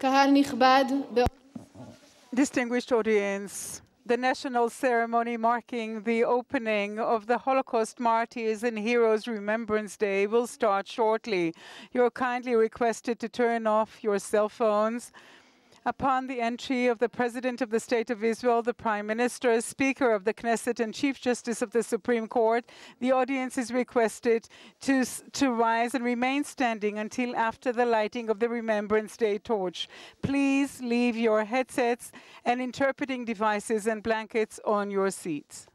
קהל נכבד, Distinguished audience, the national ceremony marking the opening of the Holocaust Martyrs and Heroes Remembrance Day will start shortly. You're kindly requested to turn off your cell phones. Upon the entry of the President of the State of Israel, the Prime Minister, Speaker of the Knesset, and Chief Justice of the Supreme Court, the audience is requested to rise and remain standing until after the lighting of the Remembrance Day torch. Please leave your headsets and interpreting devices and blankets on your seats.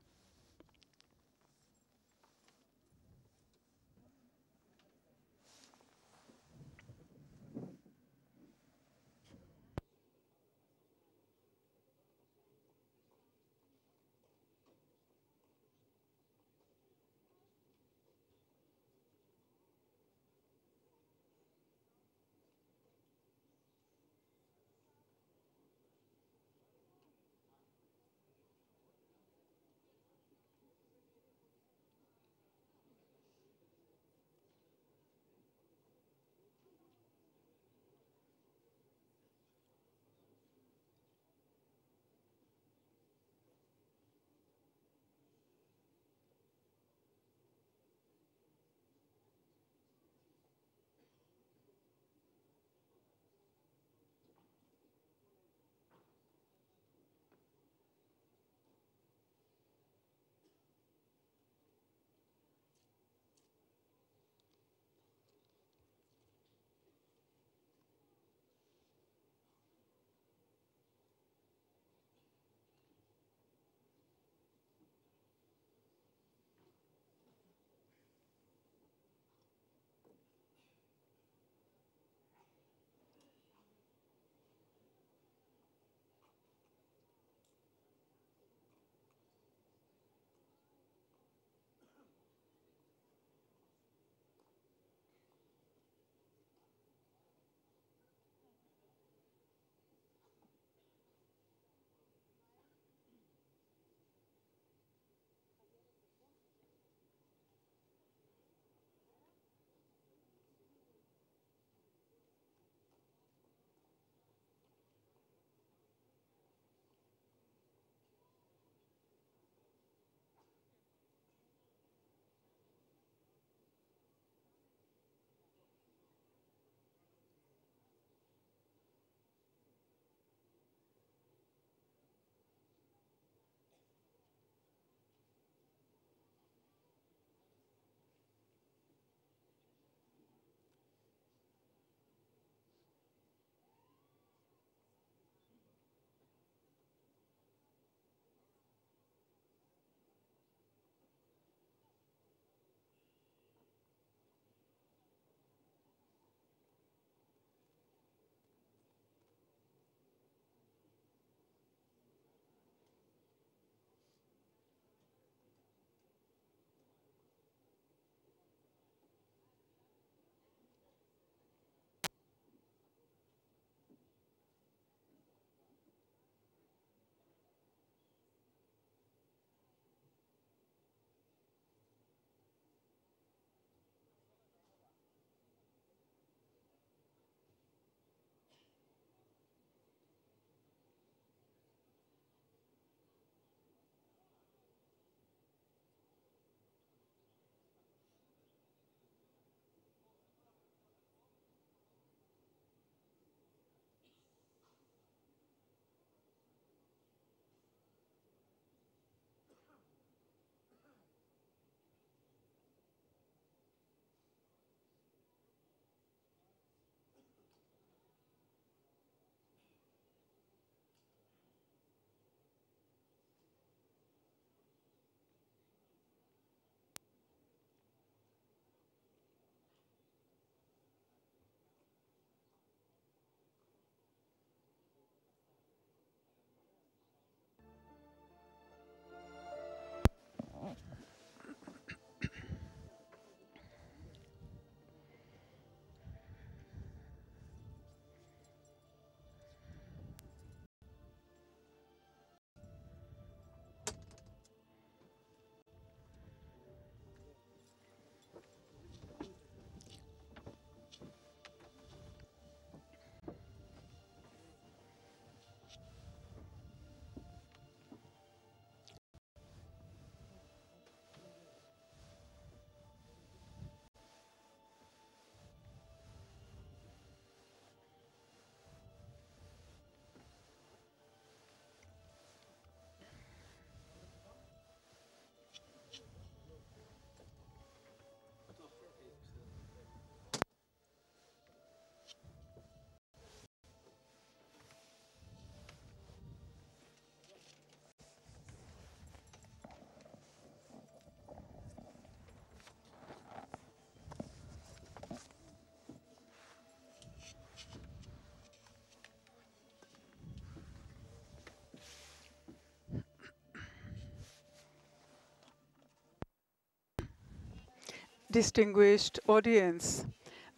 Distinguished audience,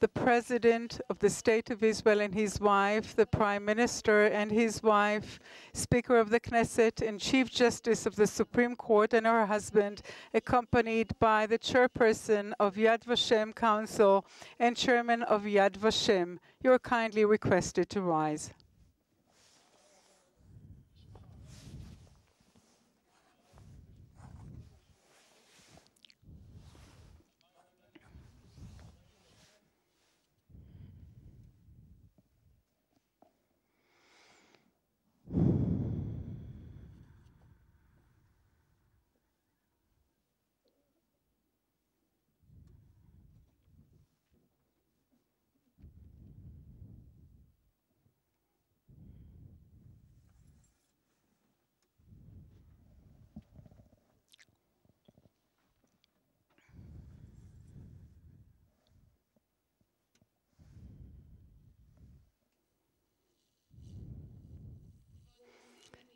the President of the State of Israel and his wife, the Prime Minister and his wife, Speaker of the Knesset and Chief Justice of the Supreme Court and her husband, accompanied by the Chairperson of Yad Vashem Council and Chairman of Yad Vashem. You are kindly requested to rise.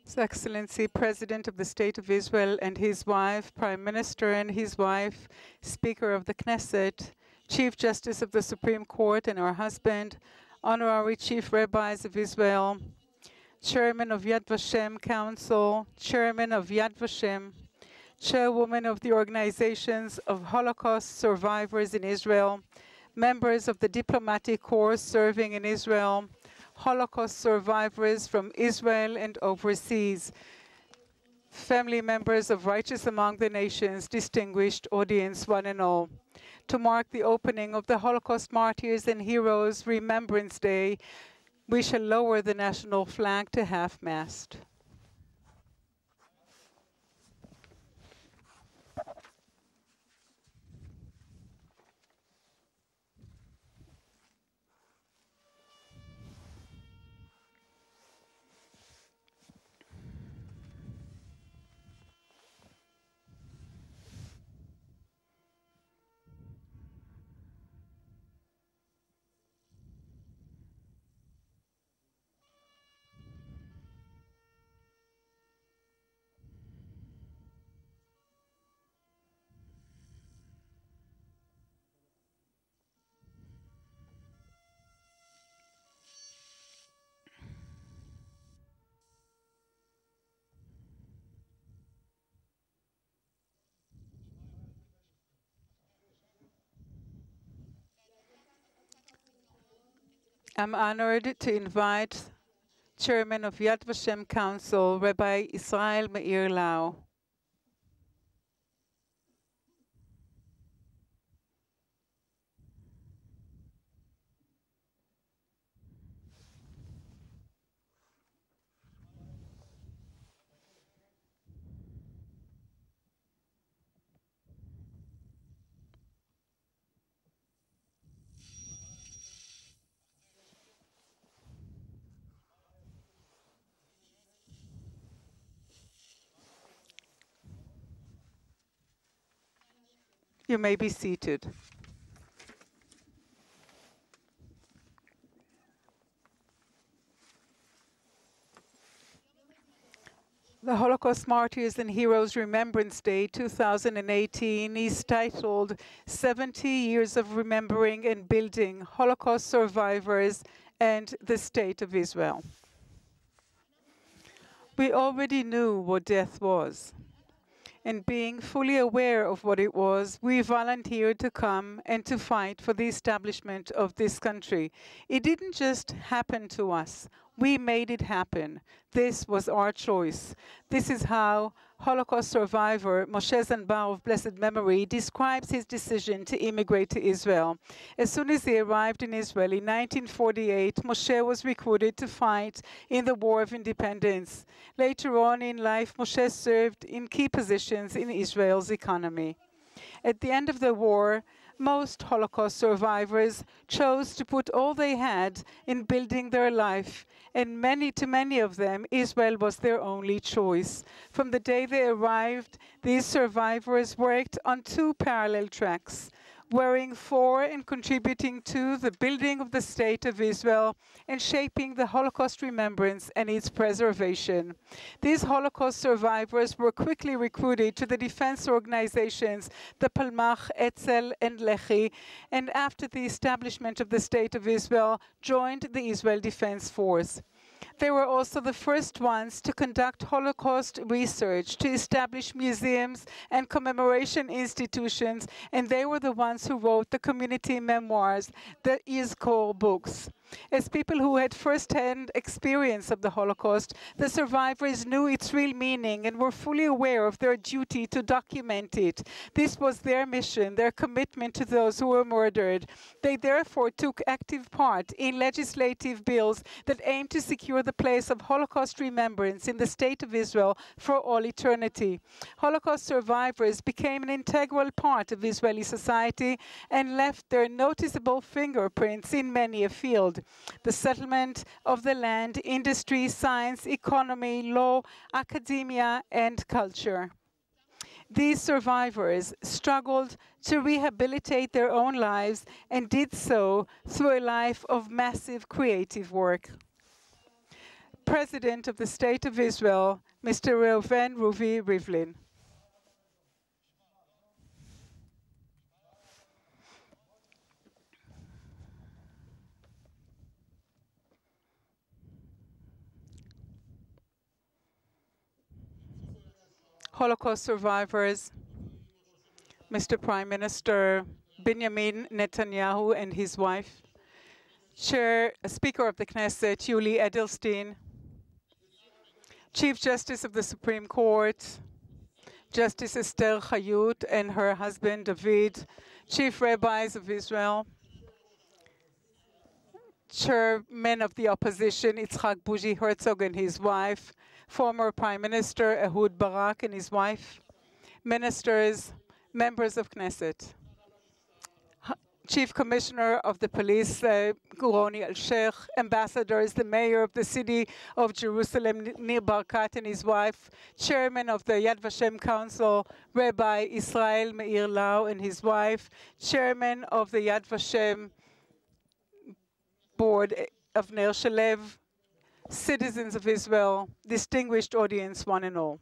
His Excellency, President of the State of Israel and his wife, Prime Minister and his wife, Speaker of the Knesset, Chief Justice of the Supreme Court and her husband, Honorary Chief Rabbis of Israel, Chairman of Yad Vashem Council, Chairman of Yad Vashem, Chairwoman of the Organizations of Holocaust Survivors in Israel, members of the Diplomatic Corps serving in Israel, Holocaust survivors from Israel and overseas, family members of Righteous Among the Nations, distinguished audience, one and all. To mark the opening of the Holocaust Martyrs and Heroes Remembrance Day, we shall lower the national flag to half-mast. I'm honored to invite Chairman of Yad Vashem Council, Rabbi Israel Meir Lau. You may be seated. The Holocaust Martyrs and Heroes Remembrance Day 2018 is titled 70 Years of Remembering and Building Holocaust Survivors and the State of Israel. We already knew what death was. And being fully aware of what it was, we volunteered to come and to fight for the establishment of this country. It didn't just happen to us. We made it happen. This was our choice. This is how Holocaust survivor Moshe Zanbar of blessed memory describes his decision to immigrate to Israel. As soon as he arrived in Israel in 1948, Moshe was recruited to fight in the War of Independence. Later on in life, Moshe served in key positions in Israel's economy. At the end of the war, most Holocaust survivors chose to put all they had in building their life, and to many of them, Israel was their only choice. From the day they arrived, these survivors worked on two parallel tracks. wearing for and contributing to the building of the State of Israel and shaping the Holocaust remembrance and its preservation. These Holocaust survivors were quickly recruited to the defense organizations, the Palmach, Etzel, and Lehi, and after the establishment of the State of Israel, joined the Israel Defense Force. They were also the first ones to conduct Holocaust research, to establish museums and commemoration institutions, and they were the ones who wrote the community memoirs, the Yizkor books. As people who had first-hand experience of the Holocaust, the survivors knew its real meaning and were fully aware of their duty to document it. This was their mission, their commitment to those who were murdered. They therefore took active part in legislative bills that aimed to secure the place of Holocaust remembrance in the State of Israel for all eternity. Holocaust survivors became an integral part of Israeli society and left their noticeable fingerprints in many a field. The settlement of the land, industry, science, economy, law, academia, and culture. These survivors struggled to rehabilitate their own lives and did so through a life of massive creative work. President of the State of Israel, Mr. Reuven Ruvi Rivlin. Holocaust survivors, Mr. Prime Minister Benjamin Netanyahu and his wife, Speaker of the Knesset Yuli Edelstein, Chief Justice of the Supreme Court, Justice Esther Chayut and her husband David, Chief Rabbis of Israel, Chairman of the Opposition Yitzhak Buzi Herzog and his wife, former Prime Minister Ehud Barak and his wife, ministers, members of Knesset, Chief Commissioner of the Police, Roni Al-Sheikh, ambassadors, the Mayor of the City of Jerusalem, Nir Barkat and his wife, Chairman of the Yad Vashem Council, Rabbi Israel Meir Lau and his wife, Chairman of the Yad Vashem Board of Ner Shalev, citizens of Israel, distinguished audience, one and all.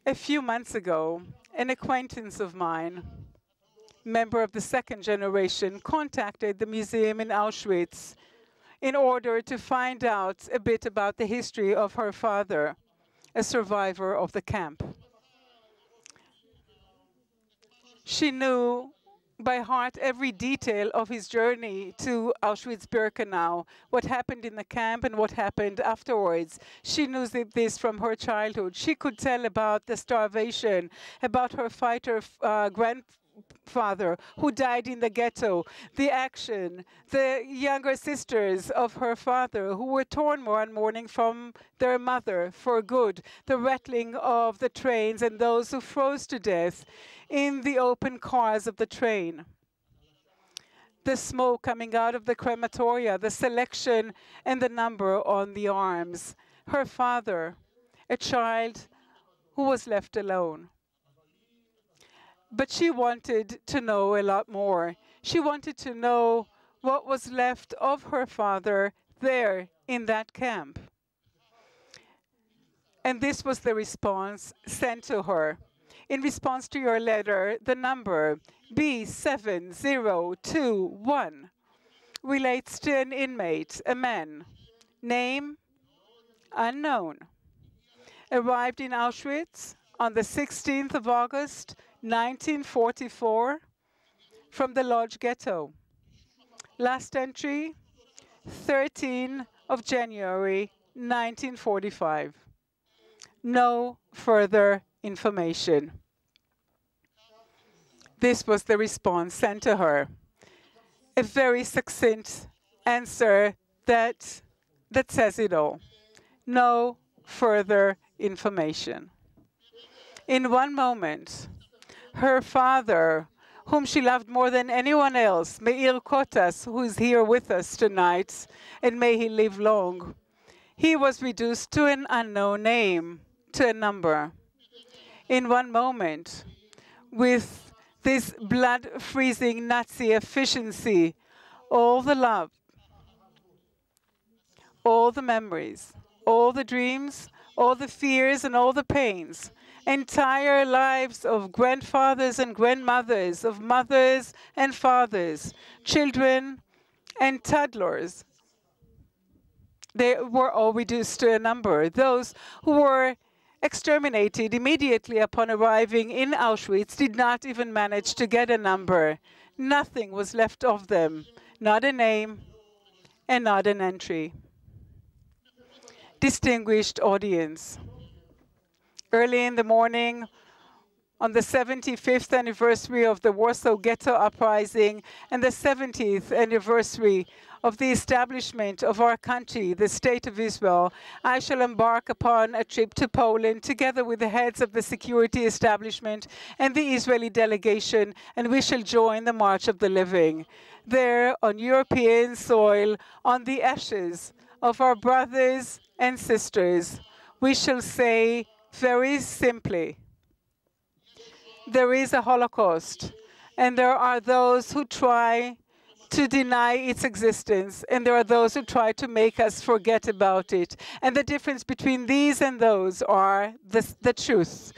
A few months ago, an acquaintance of mine, member of the second generation, contacted the museum in Auschwitz in order to find out a bit about the history of her father, a survivor of the camp. She knew by heart every detail of his journey to Auschwitz-Birkenau, what happened in the camp and what happened afterwards. She knew this from her childhood. She could tell about the starvation, about her fighter grandfather who died in the ghetto, the action, the younger sisters of her father who were torn one morning from their mother for good, the rattling of the trains and those who froze to death in the open cars of the train, the smoke coming out of the crematoria, the selection and the number on the arms. Her father, a child who was left alone. But she wanted to know a lot more. She wanted to know what was left of her father there in that camp. And this was the response sent to her. In response to your letter, the number B7021 relates to an inmate, a man, name unknown, arrived in Auschwitz on the 16th of August, 1944, from the Lodz ghetto. Last entry, 13 of January, 1945. No further information. This was the response sent to her. A very succinct answer that says it all. No further information. In one moment, her father, whom she loved more than anyone else, Meir Kotas, who is here with us tonight, and may he live long, he was reduced to an unknown name, to a number. In one moment, with this blood-freezing Nazi efficiency, all the love, all the memories, all the dreams, all the fears and all the pains, entire lives of grandfathers and grandmothers, of mothers and fathers, children and toddlers. They were all reduced to a number. Those who were exterminated immediately upon arriving in Auschwitz did not even manage to get a number. Nothing was left of them, not a name and not an entry. Distinguished audience, early in the morning, on the 75th anniversary of the Warsaw Ghetto Uprising and the 70th anniversary of the establishment of our country, the State of Israel, I shall embark upon a trip to Poland together with the heads of the security establishment and the Israeli delegation, and we shall join the March of the Living. There, on European soil, on the ashes of our brothers and sisters, we shall say very simply, there is a Holocaust, and there are those who try to deny its existence, and there are those who try to make us forget about it. And the difference between these and those are the truth.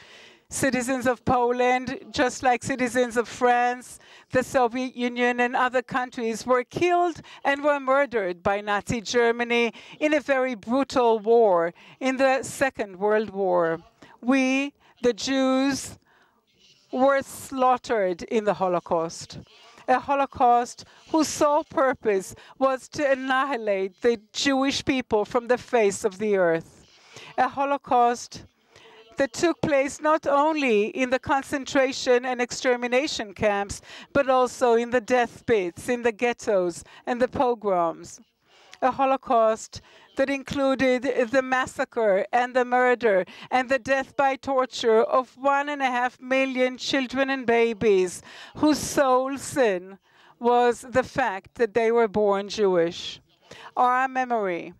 Citizens of Poland, just like citizens of France, the Soviet Union, and other countries, were killed and were murdered by Nazi Germany in a very brutal war, in the Second World War. We, the Jews, were slaughtered in the Holocaust. A Holocaust whose sole purpose was to annihilate the Jewish people from the face of the earth. A Holocaust that took place not only in the concentration and extermination camps, but also in the death pits, in the ghettos and the pogroms. A Holocaust that included the massacre and the murder and the death by torture of 1.5 million children and babies whose sole sin was the fact that they were born Jewish. Our memory,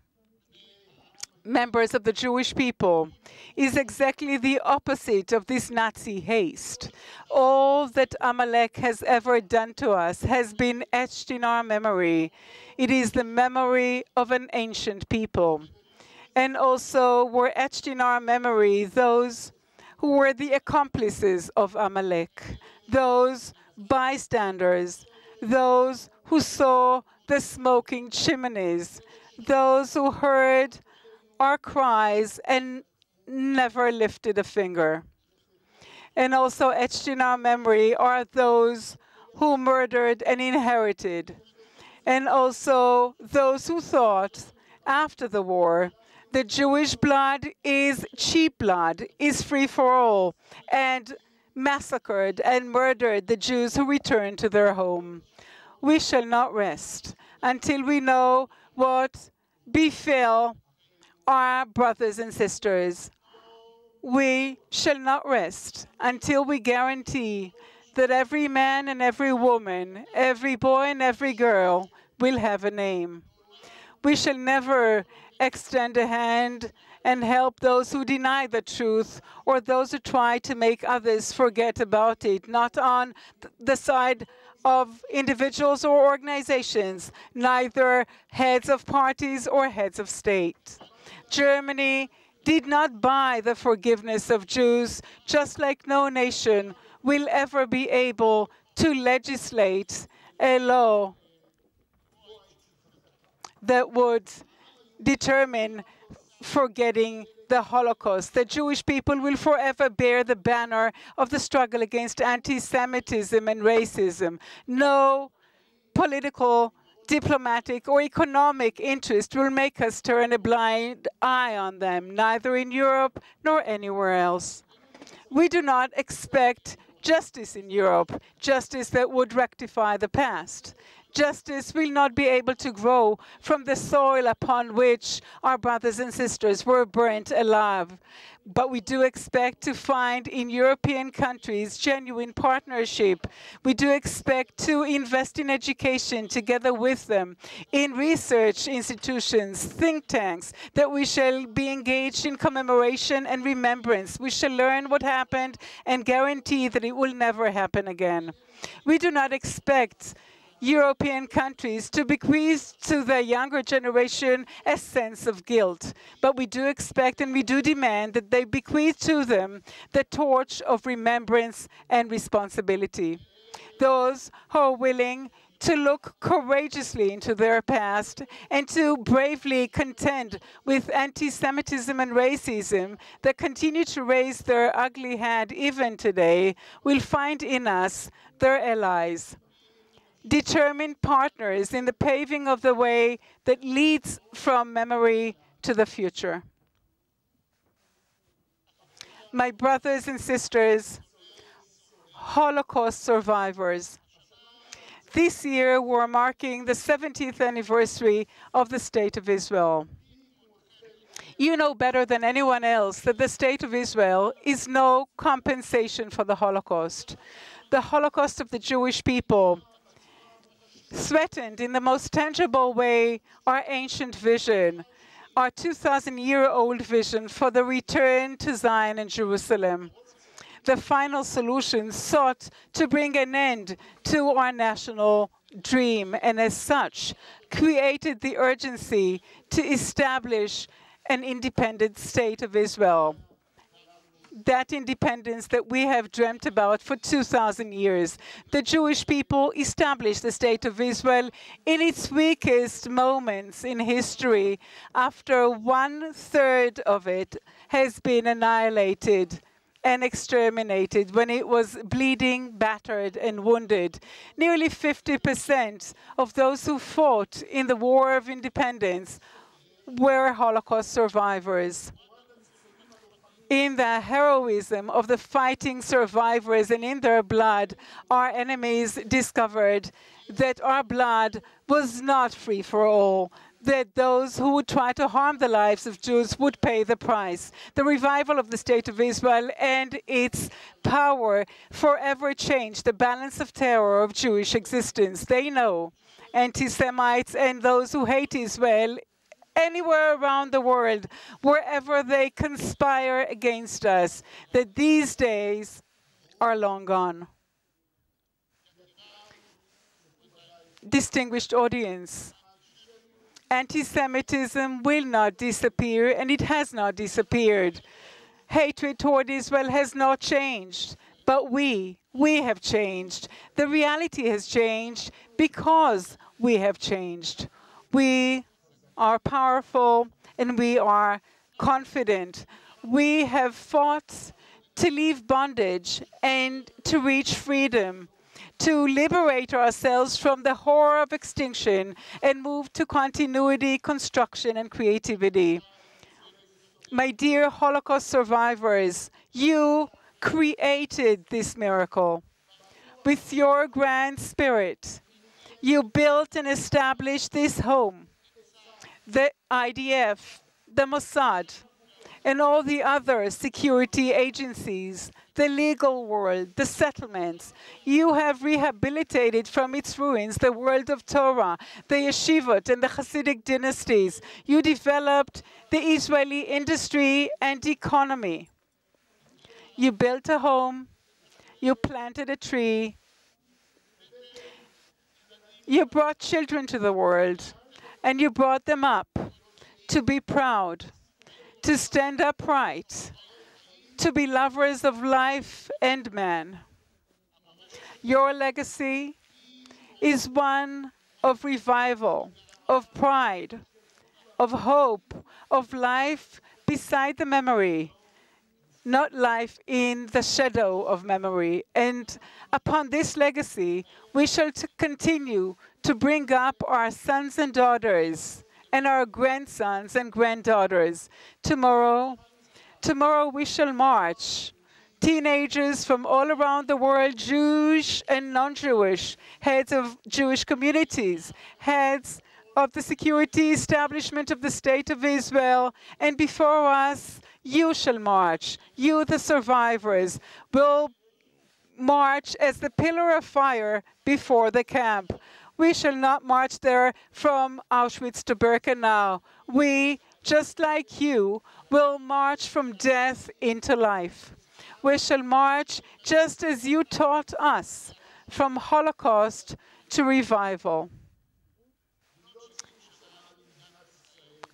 members of the Jewish people, is exactly the opposite of this Nazi haste. All that Amalek has ever done to us has been etched in our memory. It is the memory of an ancient people. And also were etched in our memory those who were the accomplices of Amalek, those bystanders, those who saw the smoking chimneys, those who heard our cries and never lifted a finger. And also etched in our memory are those who murdered and inherited, and also those who thought after the war the Jewish blood is cheap blood, is free for all, and massacred and murdered the Jews who returned to their home. We shall not rest until we know what befell our brothers and sisters. We shall not rest until we guarantee that every man and every woman, every boy and every girl will have a name. We shall never extend a hand and help those who deny the truth or those who try to make others forget about it, not on the side of individuals or organizations, neither heads of parties or heads of state. Germany did not buy the forgiveness of Jews, just like no nation will ever be able to legislate a law that would determine forgetting the Holocaust. The Jewish people will forever bear the banner of the struggle against anti-Semitism and racism. No political, diplomatic, or economic interest will make us turn a blind eye on them, neither in Europe nor anywhere else. We do not expect justice in Europe, justice that would rectify the past. Justice will not be able to grow from the soil upon which our brothers and sisters were burnt alive. But we do expect to find in European countries genuine partnership. We do expect to invest in education together with them, in research institutions, think tanks, that we shall be engaged in commemoration and remembrance. We shall learn what happened and guarantee that it will never happen again. We do not expect European countries to bequeath to the younger generation a sense of guilt. But we do expect and we do demand that they bequeath to them the torch of remembrance and responsibility. Those who are willing to look courageously into their past and to bravely contend with anti-Semitism and racism that continue to raise their ugly head even today will find in us their allies, determined partners in the paving of the way that leads from memory to the future. My brothers and sisters, Holocaust survivors, this year we're marking the 70th anniversary of the State of Israel. You know better than anyone else that the State of Israel is no compensation for the Holocaust. The Holocaust of the Jewish people threatened in the most tangible way our ancient vision, our 2,000-year-old vision for the return to Zion and Jerusalem. The final solution sought to bring an end to our national dream, and as such, created the urgency to establish an independent state of Israel. That independence that we have dreamt about for 2,000 years. The Jewish people established the State of Israel in its weakest moments in history, after 1/3 of it has been annihilated and exterminated, when it was bleeding, battered, and wounded. Nearly 50% of those who fought in the War of Independence were Holocaust survivors. In the heroism of the fighting survivors and in their blood, our enemies discovered that our blood was not free for all, that those who would try to harm the lives of Jews would pay the price. The revival of the State of Israel and its power forever changed the balance of terror of Jewish existence. They know, anti-Semites and those who hate Israel, anywhere around the world, wherever they conspire against us, that these days are long gone. Distinguished audience, anti-Semitism will not disappear, and it has not disappeared. Hatred toward Israel has not changed, but we have changed. The reality has changed because we have changed. We are powerful and we are confident. We have fought to leave bondage and to reach freedom, to liberate ourselves from the horror of extinction and move to continuity, construction, and creativity. My dear Holocaust survivors, you created this miracle. With your grand spirit, you built and established this home. The IDF, the Mossad, and all the other security agencies, the legal world, the settlements. You have rehabilitated from its ruins the world of Torah, the yeshivot, and the Hasidic dynasties. You developed the Israeli industry and economy. You built a home. You planted a tree. You brought children to the world. And you brought them up to be proud, to stand upright, to be lovers of life and man. Your legacy is one of revival, of pride, of hope, of life beside the memory, not life in the shadow of memory. And upon this legacy, we shall continue to bring up our sons and daughters and our grandsons and granddaughters. Tomorrow we shall march teenagers from all around the world, Jewish and non-Jewish, heads of Jewish communities, heads of the security establishment of the State of Israel, and before us, you shall march. You, the survivors, will march as the pillar of fire before the camp. We shall not march there from Auschwitz to Birkenau. We, just like you, will march from death into life. We shall march just as you taught us, from Holocaust to revival.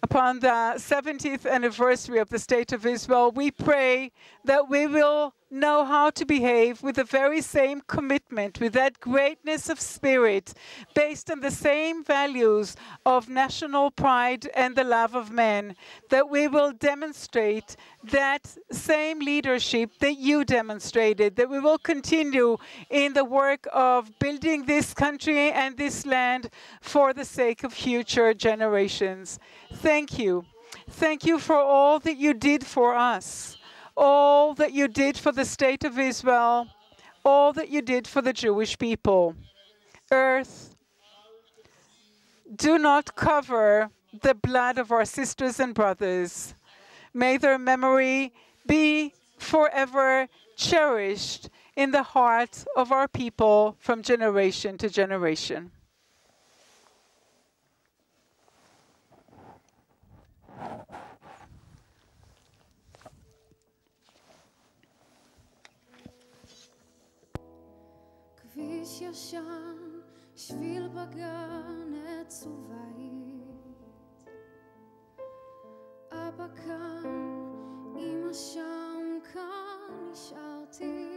Upon the 70th anniversary of the State of Israel, we pray that we will know how to behave with the very same commitment, with that greatness of spirit, based on the same values of national pride and the love of men, that we will demonstrate that same leadership that you demonstrated, that we will continue in the work of building this country and this land for the sake of future generations. Thank you. Thank you for all that you did for us, all that you did for the State of Israel, all that you did for the Jewish people. Earth, do not cover the blood of our sisters and brothers. May their memory be forever cherished in the heart of our people from generation to generation. כביש ישן, שביל בגן, עץ ובית. אבא כאן, אמא שם, כאן נשארתי.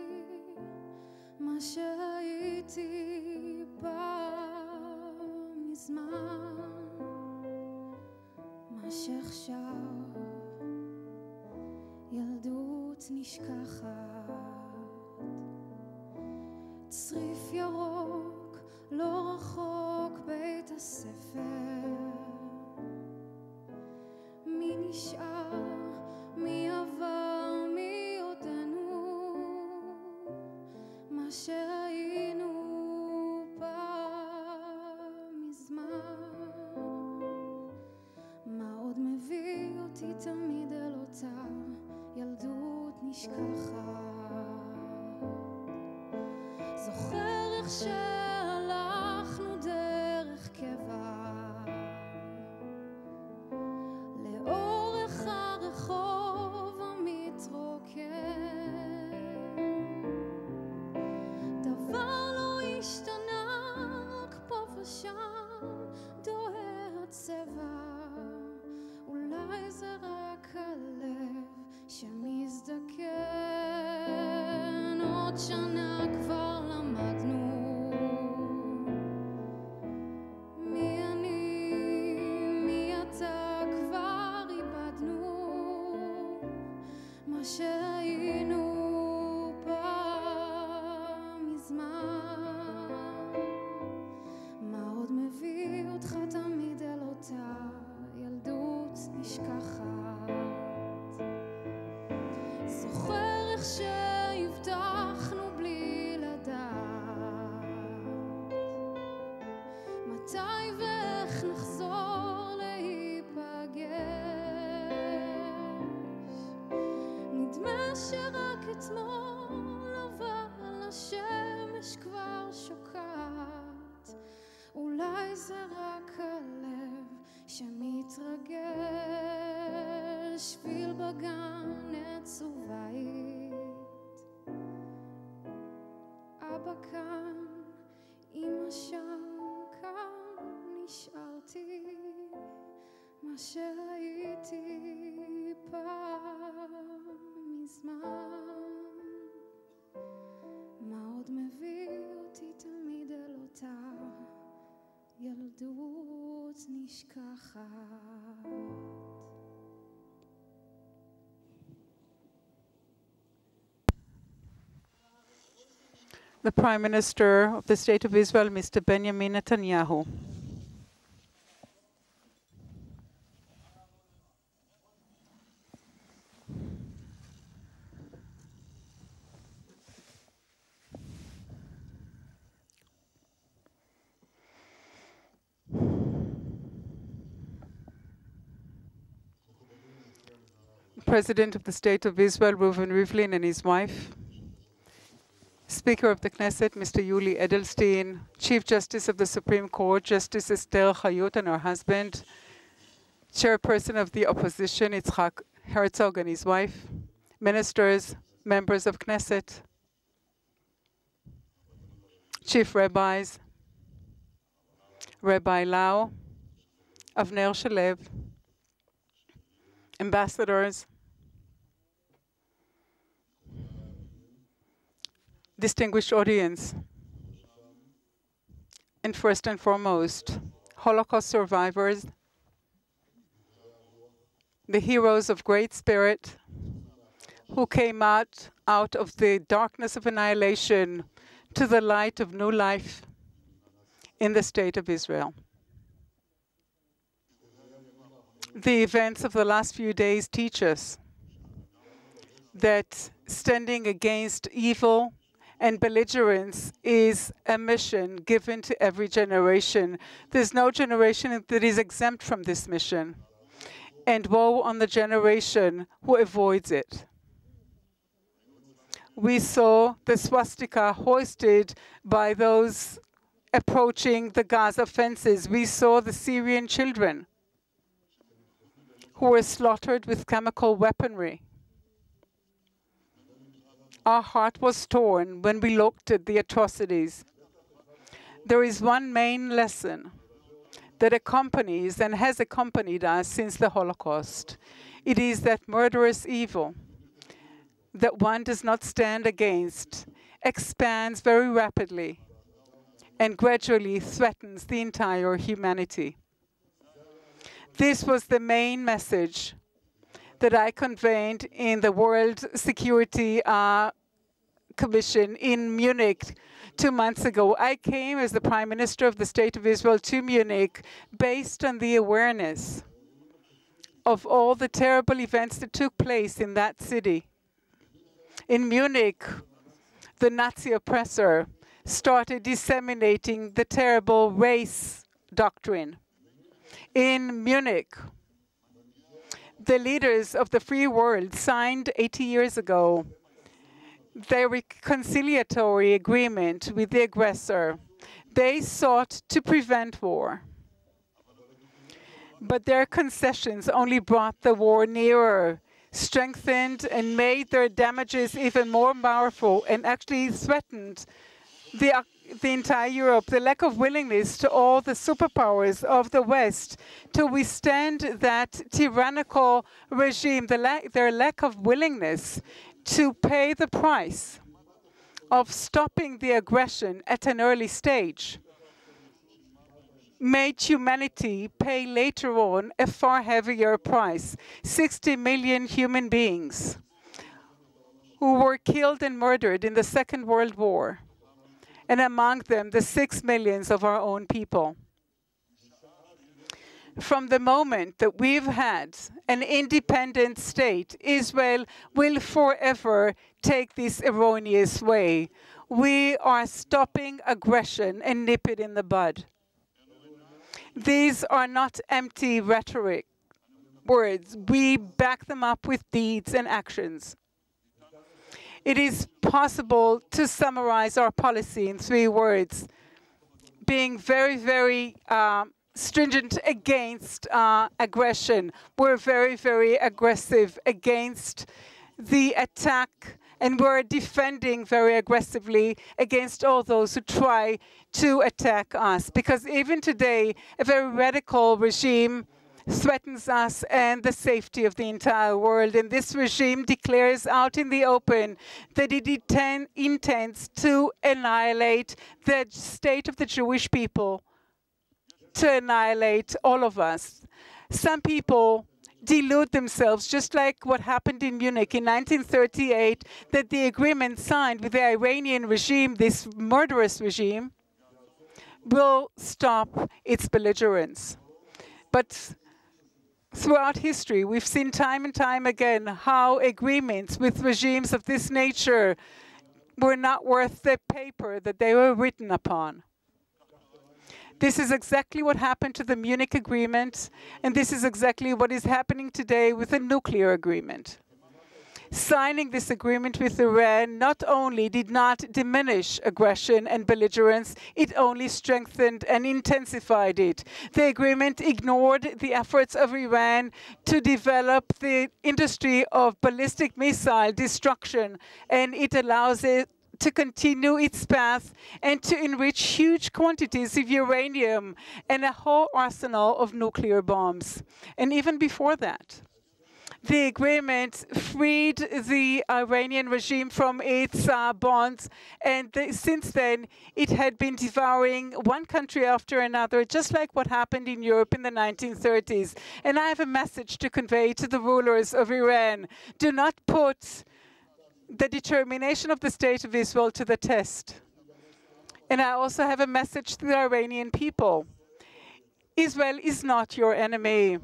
מה שהייתי פעם מזמן. מה שעכשיו, ילדות נשכחת. צריף ירוק, לא רחוק בית הספר. מי נשאר, מי עבר, מי עודנו. מה שהיינו פעם מזמן. מה עוד מביא אותי תמיד אל אותה ילדות נשכחת. זוכר איך שהלכנו דרך קבע לאורך הרחוב המתרוקן. דבר לא השתנה, רק פה ושם דוהה הצבע. אולי זה רק הלב שמזדקן. עוד שנה כבר למדנו מי אני, מי אתה, כבר איבדנו מה שהיינו פעם מזמן. מה עוד מביא אותך תמיד אל אותה ילדות נשכחת. זוכר איך שהבטחנו בלי לדעת מתי ואיך נחזור להיפגש. נדמה שרק אתמול אבל השמש כבר שוקעת. אולי זה רק הלב שמתרגש. שביל בגן, עץ ובית. אבא כאן, אמא שם, כאן נשארתי. מה שהייתי פעם מזמן. מה עוד מביא אותי תמיד אל אותה ילדות נשכחת. The Prime Minister of the State of Israel, Mr. Benjamin Netanyahu. President of the State of Israel, Reuven Rivlin, and his wife, Speaker of the Knesset, Mr. Yuli Edelstein, Chief Justice of the Supreme Court, Justice Esther Chayot and her husband, Chairperson of the Opposition, Yitzhak Herzog and his wife, ministers, members of Knesset, Chief Rabbis, Rabbi Lau, Avner Shalev, ambassadors, distinguished audience, and first and foremost, Holocaust survivors, the heroes of great spirit who came out of the darkness of annihilation to the light of new life in the State of Israel. The events of the last few days teach us that standing against evil and belligerence is a mission given to every generation. There's no generation that is exempt from this mission. And woe on the generation who avoids it. We saw the swastika hoisted by those approaching the Gaza fences. We saw the Syrian children who were slaughtered with chemical weaponry. Our heart was torn when we looked at the atrocities. There is one main lesson that accompanies and has accompanied us since the Holocaust. It is that murderous evil that one does not stand against expands very rapidly and gradually threatens the entire humanity. This was the main message that I conveyed in the World Security Commission in Munich 2 months ago. I came as the Prime Minister of the State of Israel to Munich based on the awareness of all the terrible events that took place in that city. In Munich, the Nazi oppressor started disseminating the terrible race doctrine. In Munich, the leaders of the free world signed 80 years ago their reconciliatory agreement with the aggressor. They sought to prevent war. But their concessions only brought the war nearer, strengthened and made their damages even more powerful, and actually threatened the entire Europe. The lack of willingness to all the superpowers of the West to withstand that tyrannical regime, their lack of willingness to pay the price of stopping the aggression at an early stage, made humanity pay later on a far heavier price. 60 million human beings who were killed and murdered in the Second World War, and among them the 6 million of our own people. From the moment that we've had an independent state, Israel will forever take this erroneous way. We are stopping aggression and nip it in the bud. These are not empty rhetoric words. We back them up with deeds and actions. It is possible to summarize our policy in 3 words: being very, very stringent against aggression. We're very, very aggressive against the attack, and we're defending very aggressively against all those who try to attack us. Because even today, a very radical regime threatens us and the safety of the entire world. And this regime declares out in the open that it intends to annihilate the state of the Jewish people, to annihilate all of us. Some people delude themselves, just like what happened in Munich in 1938, that the agreement signed with the Iranian regime, this murderous regime, will stop its belligerence. But throughout history, we've seen time and time again how agreements with regimes of this nature were not worth the paper that they were written upon. This is exactly what happened to the Munich Agreement, and this is exactly what is happening today with the nuclear agreement. Signing this agreement with Iran not only did not diminish aggression and belligerence, it only strengthened and intensified it. The agreement ignored the efforts of Iran to develop the industry of ballistic missile destruction, and it allows it to continue its path and to enrich huge quantities of uranium and a whole arsenal of nuclear bombs. And even before that, the agreement freed the Iranian regime from its bonds, and since then it had been devouring one country after another, just like what happened in Europe in the 1930s. And I have a message to convey to the rulers of Iran. Do not put the determination of the State of Israel to the test. And I also have a message to the Iranian people. Israel is not your enemy.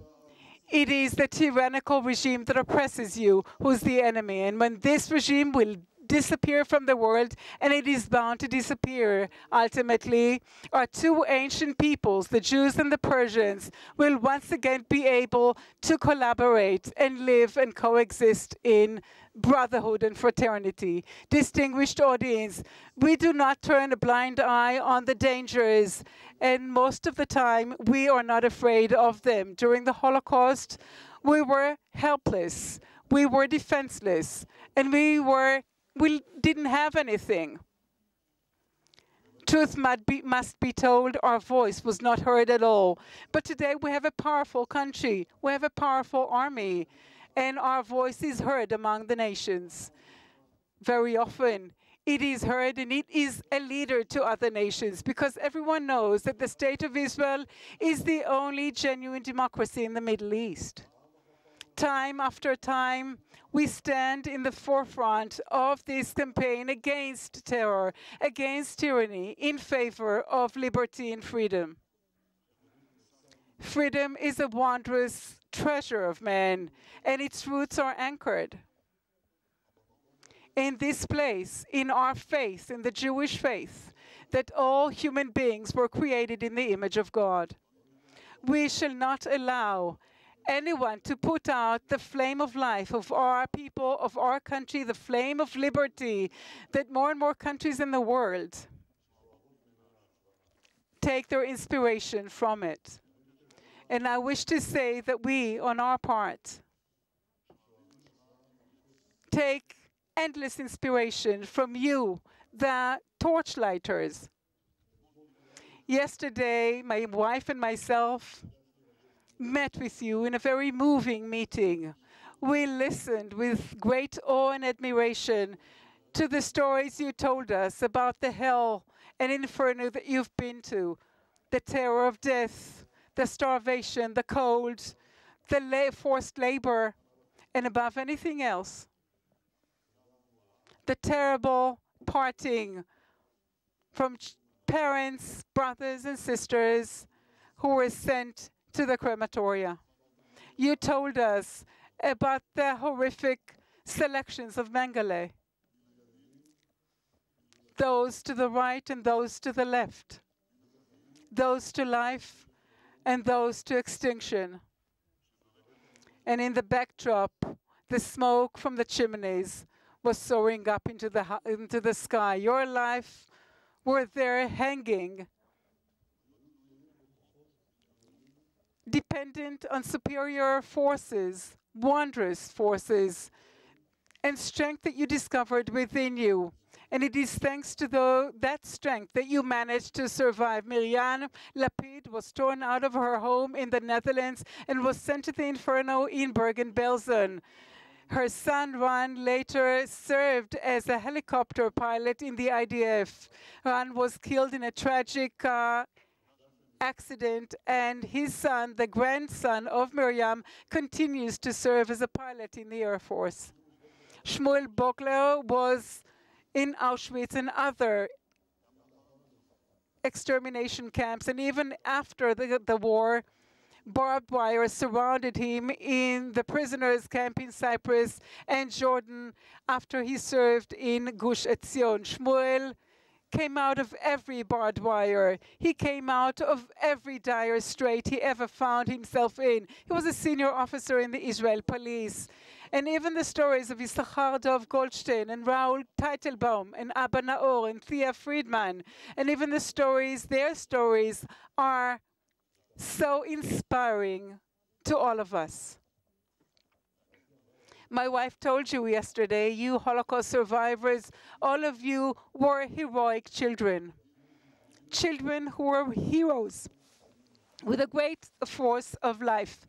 It is the tyrannical regime that oppresses you who's the enemy. And when this regime will disappear from the world, and it is bound to disappear ultimately, our two ancient peoples, the Jews and the Persians, will once again be able to collaborate and live and coexist in brotherhood and fraternity. Distinguished audience, we do not turn a blind eye on the dangers, and most of the time we are not afraid of them. During the Holocaust, we were helpless, we were defenseless, and we didn't have anything. Truth must be told, our voice was not heard at all. But today we have a powerful country, we have a powerful army, and our voice is heard among the nations. Very often it is heard, and it is a leader to other nations, because everyone knows that the State of Israel is the only genuine democracy in the Middle East. Time after time, we stand in the forefront of this campaign against terror, against tyranny, in favor of liberty and freedom. Freedom is a wondrous treasure of man, and its roots are anchored in this place, in our faith, in the Jewish faith, that all human beings were created in the image of God. We shall not allow anyone to put out the flame of life of our people, of our country, the flame of liberty that more and more countries in the world take their inspiration from it. And I wish to say that we, on our part, take endless inspiration from you, the torchlighters. Yesterday, my wife and myself met with you in a very moving meeting. We listened with great awe and admiration to the stories you told us about the hell and inferno that you've been to, the terror of death, the starvation, the cold, the forced labor, and above anything else, the terrible parting from parents, brothers, and sisters who were sent to the crematoria. You told us about the horrific selections of Mengele, those to the right and those to the left, those to life and those to extinction. And in the backdrop, the smoke from the chimneys was soaring up into the sky. Your life were there hanging, dependent on superior forces, wondrous forces, and strength that you discovered within you. And it is thanks to that strength that you managed to survive. Miriam Lapid was torn out of her home in the Netherlands and was sent to the inferno in Bergen-Belsen. Her son, Ran, later served as a helicopter pilot in the IDF. Ran was killed in a tragic accident, and his son, the grandson of Miriam, continues to serve as a pilot in the Air Force. Shmuel Bokler was in Auschwitz and other extermination camps, and even after the war, barbed wire surrounded him in the prisoners' camp in Cyprus and Jordan after he served in Gush Etzion. Shmuel came out of every barbed wire. He came out of every dire strait he ever found himself in. He was a senior officer in the Israel police. And even the stories of Issachar Dov Goldstein and Raoul Teitelbaum and Abba Naor and Thea Friedman, and even the stories, their stories are so inspiring to all of us. My wife told you yesterday, you Holocaust survivors, all of you were heroic children. Children who were heroes with a great force of life.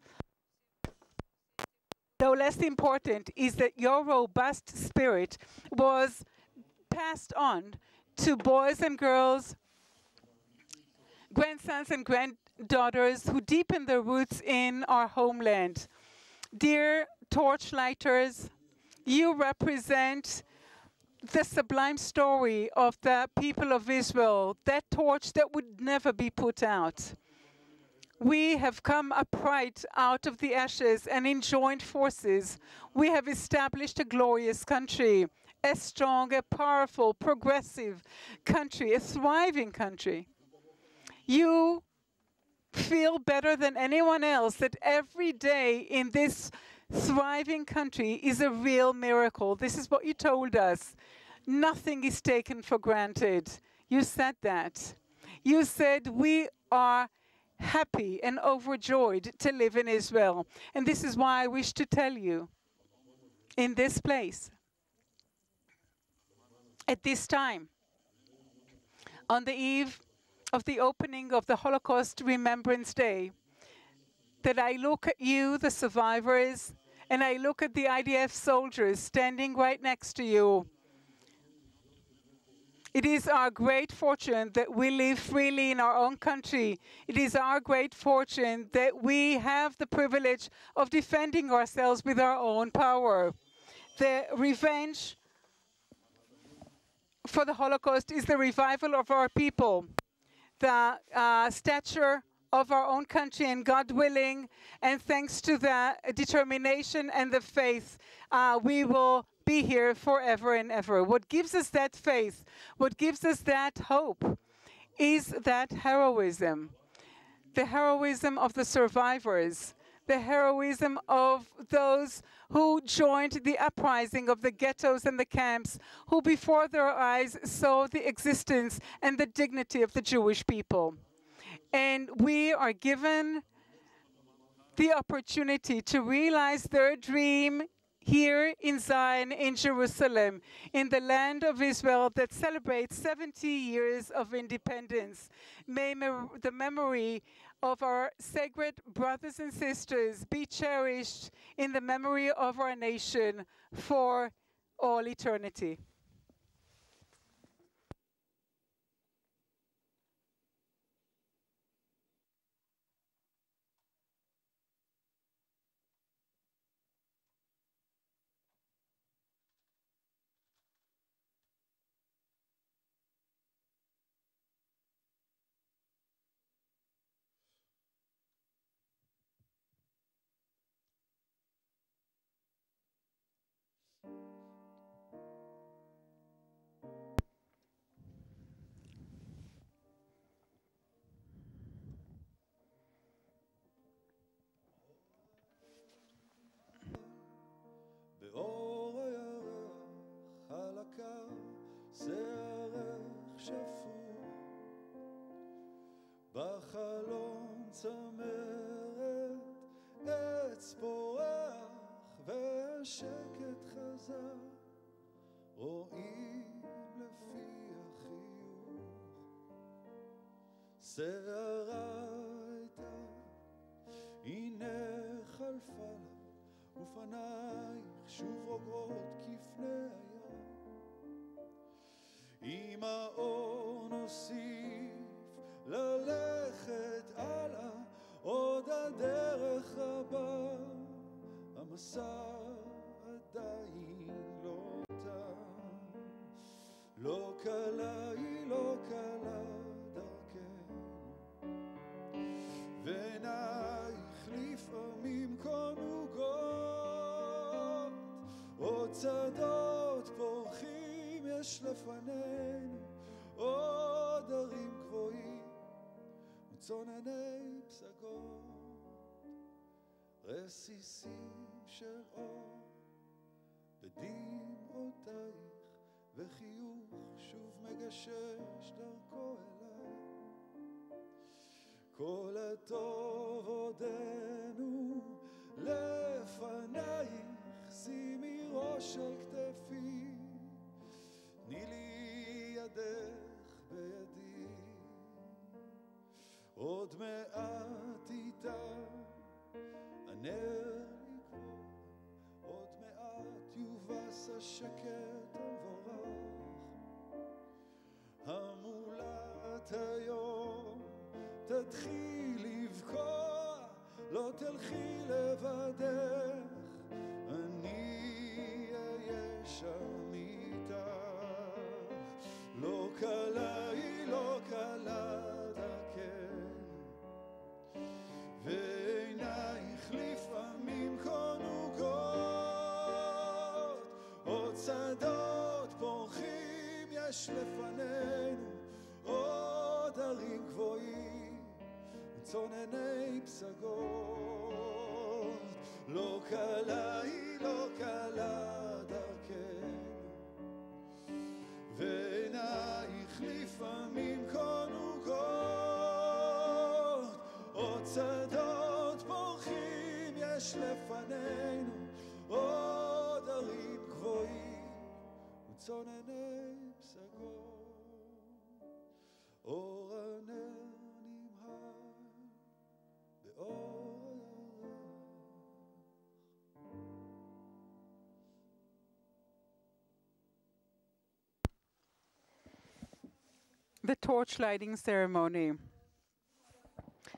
No less important is that your robust spirit was passed on to boys and girls, grandsons and granddaughters who deepen their roots in our homeland. Dear torchlighters, you represent the sublime story of the people of Israel, that torch that would never be put out. We have come upright out of the ashes, and in joint forces, we have established a glorious country, a strong, a powerful, progressive country, a thriving country. You feel better than anyone else that every day in this thriving country is a real miracle. This is what you told us. Nothing is taken for granted. You said that. You said we are happy and overjoyed to live in Israel. And this is why I wish to tell you, in this place, at this time, on the eve of the opening of the Holocaust Remembrance Day, that I look at you, the survivors, and I look at the IDF soldiers standing right next to you. It is our great fortune that we live freely in our own country. It is our great fortune that we have the privilege of defending ourselves with our own power. The revenge for the Holocaust is the revival of our people. The stature of our own country, and God willing, and thanks to the determination and the faith, we will be here forever and ever. What gives us that faith, what gives us that hope, is that heroism. The heroism of the survivors, the heroism of those who joined the uprising of the ghettos and the camps, who before their eyes saw the existence and the dignity of the Jewish people. And we are given the opportunity to realize their dream here in Zion, in Jerusalem, in the land of Israel that celebrates 70 years of independence. May the memory of our sacred brothers and sisters be cherished in the memory of our nation for all eternity. בחלום צמרת עץ פורח ושקט חזר רואים לפי החיוך שערה הייתה הנה חלפה לה ופנייך שוב רוגעות כפני הים עם האור נוסיף ללכת הלאה עוד הדרך רבה המסע עדיין לא תם לא קלה היא לא קלה דרכנו ועינייך לפעמים קונוגות עוד צדות פורחים יש לפנינו עוד הרים גבוהים וצונני פסגות, רסיסים של אור בדמעותייך, וחיוך שוב מגשש דרכו אליי. כל הטוב עודנו לפנייך, שימי ראש על כתפי, תני לי ידך בידי, עוד מעט איתה הנר יקבור, עוד מעט יובס השקט המבורך. המולת היום תתחיל לבקוע, לא תלכי לבדך, אני אהיה שם איתך. לא קלה היא לא קלה דרכנו, ועינייך לפעמים קונוגות, עוד שדות פורחים יש לפנינו, עוד הרים גבוהים וצונני פסגות. לא קלה היא לא קלה דרכנו, ועינייך לפעמים קונוגות, עוד שדות פורחים יש לפנינו, עוד הרים גבוהים וצונני פסגות. אור הנר נמהר באור The torch lighting ceremony.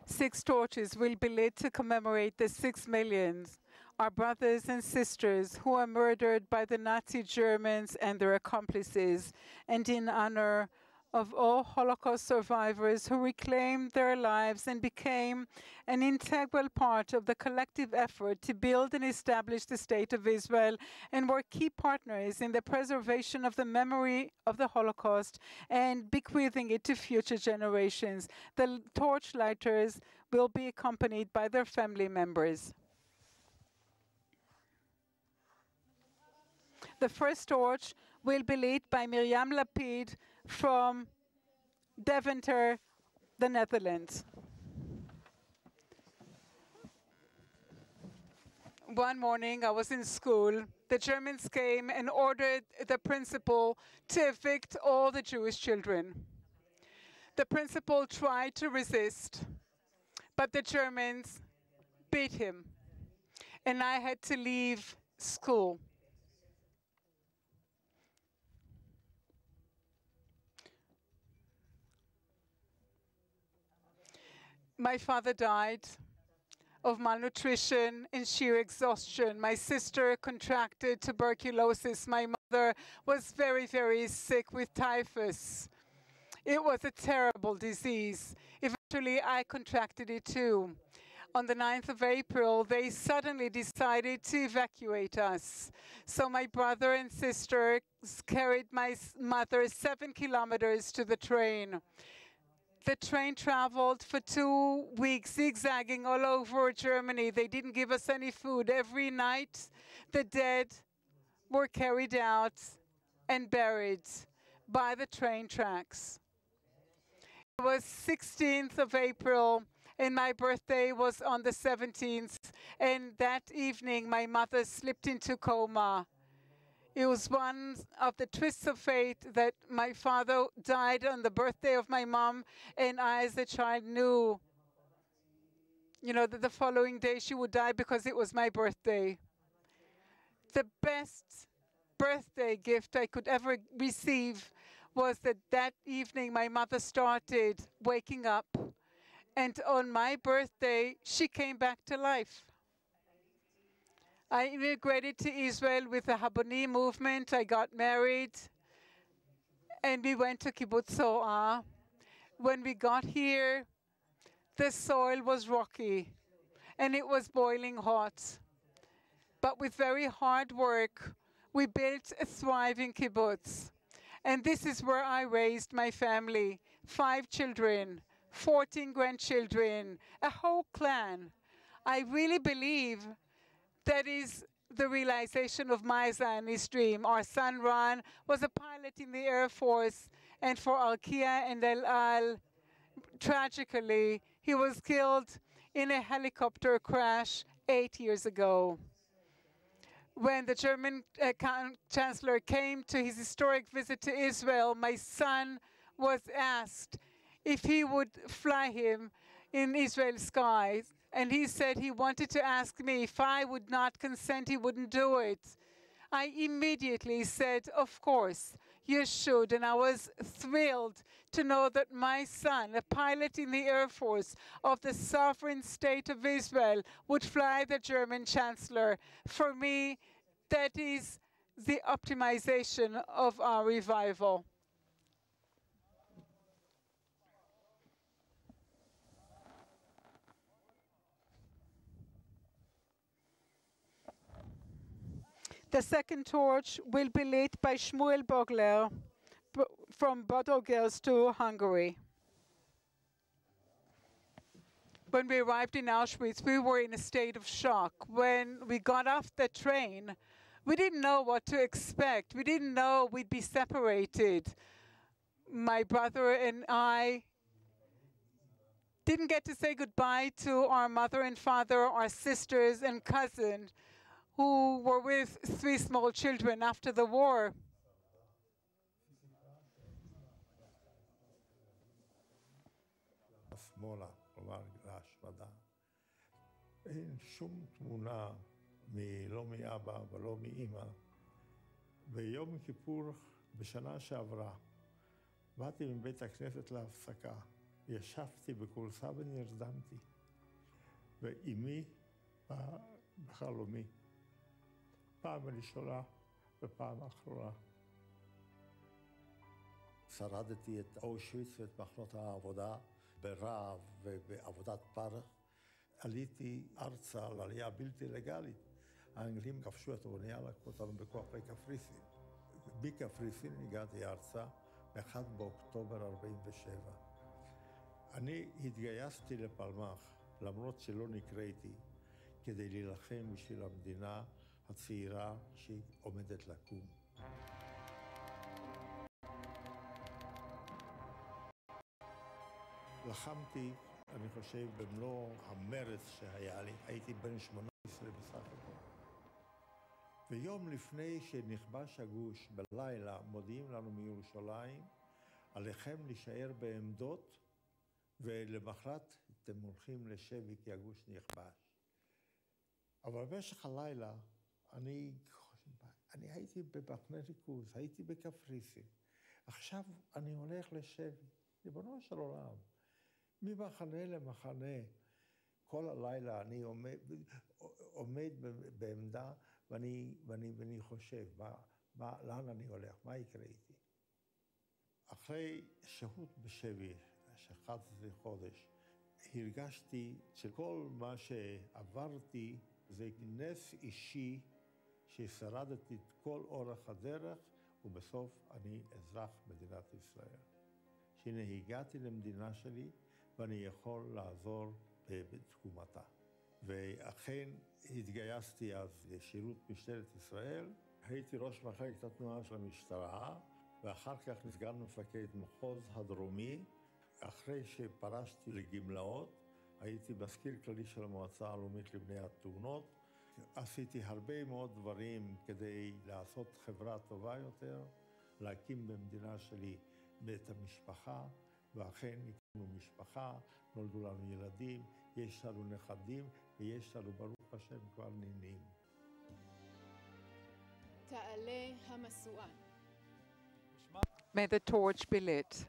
6 torches will be lit to commemorate the 6 millions, our brothers and sisters who were murdered by the Nazi Germans and their accomplices, and in honor of all Holocaust survivors who reclaimed their lives and became an integral part of the collective effort to build and establish the State of Israel, and were key partners in the preservation of the memory of the Holocaust and bequeathing it to future generations. The torchlighters will be accompanied by their family members. The first torch will be lit by Miriam Lapid from Deventer, the Netherlands. One morning, I was in school. The Germans came and ordered the principal to evict all the Jewish children. The principal tried to resist, but the Germans beat him, and I had to leave school. My father died of malnutrition and sheer exhaustion. My sister contracted tuberculosis. My mother was very, very sick with typhus. It was a terrible disease. Eventually, I contracted it too. On the 9th of April, they suddenly decided to evacuate us. So my brother and sister carried my mother 7 kilometers to the train. The train traveled for 2 weeks, zigzagging all over Germany. They didn't give us any food. Every night, the dead were carried out and buried by the train tracks. It was 16th of April, and my birthday was on the 17th. And that evening, my mother slipped into coma. It was one of the twists of fate that my father died on the birthday of my mom, and I, as a child, knew, that the following day she would die because it was my birthday. The best birthday gift I could ever receive was that evening my mother started waking up, and on my birthday, she came back to life. I immigrated to Israel with the Haboni movement. I got married, and we went to Kibbutz So'ah. When we got here, the soil was rocky, and it was boiling hot. But with very hard work, we built a thriving kibbutz. And this is where I raised my family. 5 children, 14 grandchildren, a whole clan. I really believe that is the realization of my Zionist dream. Our son Ron was a pilot in the Air Force, and for Alkia and El Al, tragically, he was killed in a helicopter crash 8 years ago. When the German Chancellor came to his historic visit to Israel, my son was asked if he would fly him in Israel's skies. And he said he wanted to ask me if I would not consent, he wouldn't do it. I immediately said, of course, you should. And I was thrilled to know that my son, a pilot in the Air Force of the sovereign state of Israel, would fly the German Chancellor. For me, that is the optimization of our revival. The second torch will be lit by Shmuel Bogler from Bodogels to Hungary. When we arrived in Auschwitz, we were in a state of shock. When we got off the train, we didn't know what to expect. We didn't know we'd be separated. My brother and I didn't get to say goodbye to our mother and father, our sisters and cousins, who were with 3 small children after the war. שמאלה, כלומר להשמדה. אין שום תמונה לא מאבא ולא מאמא. ביום כיפור בשנה שעברה באתי מבית הכנסת להפסקה, ישבתי בכורסה ונרדמתי, ואימי באה בחלומי. פעם ראשונה ופעם אחרונה. שרדתי את אושוויץ ואת מחנות העבודה ברעב ובעבודת פרך. עליתי ארצה על עלייה בלתי לגלית. האנגלים כבשו את האונייה, לקחו אותנו בכוח לקפריסין. בקפריסין הגעתי ארצה ב-1 באוקטובר 47. אני התגייסתי לפלמ"ח, למרות שלא נקראתי, כדי להילחם בשביל המדינה הצעירה שהיא עומדת לקום. לחמתי, אני חושב, במלוא המרץ שהיה לי. הייתי בן 18 בסך הכל. ויום לפני שנכבש הגוש בלילה, מודיעים לנו מירושלים, עליכם להישאר בעמדות, ולמחרת אתם הולכים לשבי כי הגוש נכבש. אבל במשך הלילה, אני הייתי במחנה ריכוז, הייתי בקפריסין. עכשיו אני הולך לשבי, ריבונו של עולם. ממחנה למחנה, כל הלילה אני עומד בעמדה ואני חושב, לאן אני הולך, מה יקרה איתי? אחרי שהות בשבי, ש11 חודש, הרגשתי שכל מה שעברתי זה נס אישי ששרדתי את כל אורך הדרך, ובסוף אני אזרח מדינת ישראל. שהנה הגעתי למדינה שלי, ואני יכול לעזור בתקומתה. ואכן התגייסתי אז לשירות משטרת ישראל. הייתי ראש מחלקת התנועה של המשטרה, ואחר כך סגן מפקד מחוז הדרומי. אחרי שפרשתי לגמלאות, הייתי מזכיר כללי של המועצה הלאומית לבני התאונות. עשיתי הרבה מאוד דברים כדי לעשות חברה טובה יותר, להקים במדינה שלי בית המשפחה, ואכן הקמנו משפחה, נולדו לנו ילדים, יש לנו נכדים, ויש לנו ברוך השם כבר נינים. תעלה המשואה. May the torch be lit.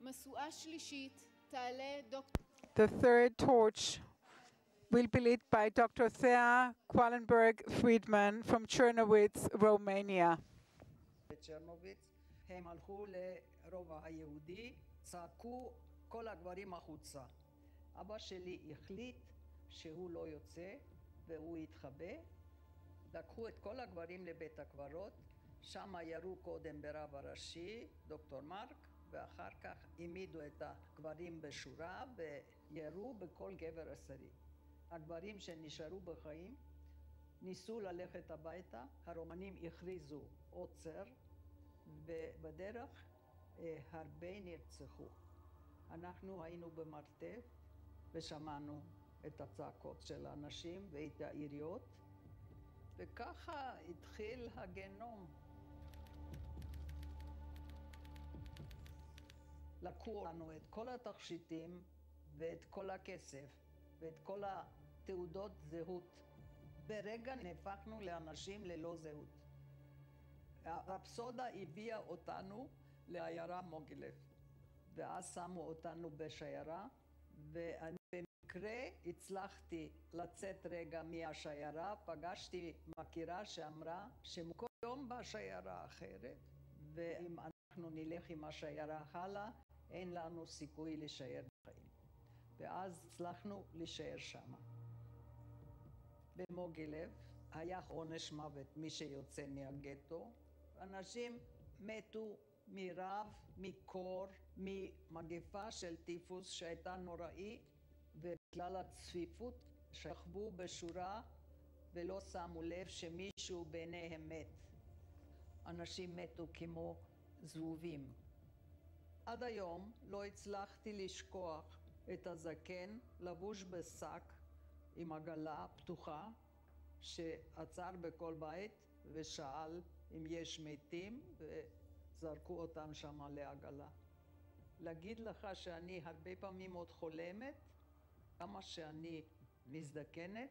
משואה שלישית, תעלה דוקטור. The third torch will be lit by Dr. Thea Qualenberg-Friedman from Chernowitz, Romania. בצ'רנוביץ, הם הלכו לרובע היהודי, צעקו כל הגברים החוצה. אבא שלי החליט שהוא לא יוצא והוא יתחבא, לקחו את כל הגברים לבית הקברות, שם ירו קודם ברב הראשי, דוקטור מרק, ואחר כך העמידו את הגברים בשורה וירו בכל גבר עשירי. הגברים שנשארו בחיים ניסו ללכת הביתה, הרומנים הכריזו עוצר, ובדרך הרבה נרצחו. אנחנו היינו במרתף ושמענו את הצעקות של האנשים ואת היריות, וככה התחיל הגיהנום. לקחו לנו את כל התכשיטים ואת כל הכסף ואת כל התעודות זהות. ברגע נהפכנו לאנשים ללא זהות. הרפסודה הביאה אותנו לעיירה מוגילב, ואז שמו אותנו בשיירה, ואני במקרה הצלחתי לצאת רגע מהשיירה, פגשתי מכירה שאמרה שמכל יום בשיירה אחרת, ואם אנחנו נלך עם השיירה הלאה, אין לנו סיכוי להישאר בחיים. ואז הצלחנו להישאר שם. במוגילב היה עונש מוות מי שיוצא מהגטו. אנשים מתו מרעב, מקור, ממגפה של טיפוס שהייתה נוראי, ובגלל הצפיפות שכבו בשורה ולא שמו לב שמישהו ביניהם מת. אנשים מתו כמו זבובים. עד היום לא הצלחתי לשכוח את הזקן לבוש בשק עם עגלה פתוחה שעצר בכל בית ושאל אם יש מתים, וזרקו אותם שם לעגלה. להגיד לך שאני הרבה פעמים עוד חולמת, כמה שאני מזדקנת,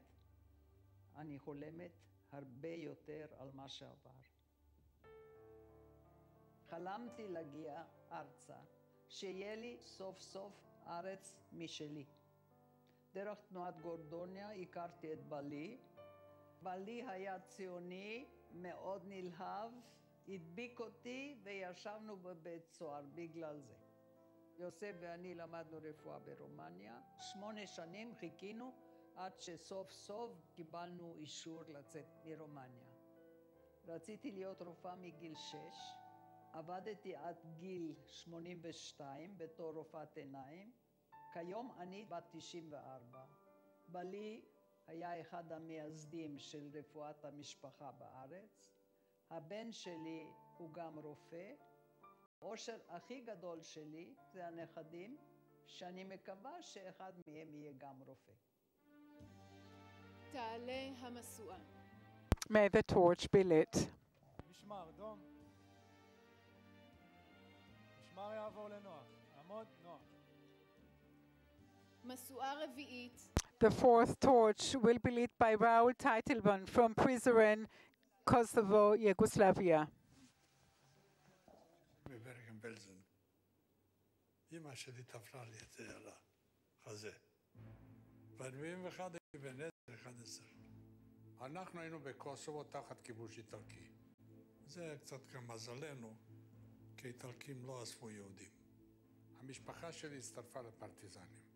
אני חולמת הרבה יותר על מה שעבר. חלמתי להגיע ארצה, שיהיה לי סוף סוף ארץ משלי. דרך תנועת גורדוניה הכרתי את בעלי. בעלי היה ציוני, מאוד נלהב, הדביק אותי וישבנו בבית סוהר בגלל זה. יוסף ואני למדנו רפואה ברומניה, 8 שנים חיכינו עד שסוף סוף קיבלנו אישור לצאת מרומניה. רציתי להיות רופאה מגיל 6, עבדתי עד גיל 82 בתור רופאת עיניים, כיום אני בת 94. בעלי היה אחד המייסדים של רפואת המשפחה בארץ, הבן שלי הוא גם רופא, האושר הכי גדול שלי זה הנכדים, שאני מקווה שאחד מהם יהיה גם רופא. תעלה המשואה. May the torch be lit. משמר, דום. משמר יעבור לנוח. עמוד, נוח. משואה רביעית. The fourth torch will be lit by Raoul Teitelbaum from Prizren, Kosovo, Yugoslavia. מברגן בלזן. אמא שלי תפרה לי את זה על החזה. ב-41 הייתי בן 11. אנחנו היינו בקוסובו תחת כיבוש איטלקי. זה קצת כמזלנו, כי איטלקים לא אספו יהודים. המשפחה שלי הצטרפה לפרטיזנים.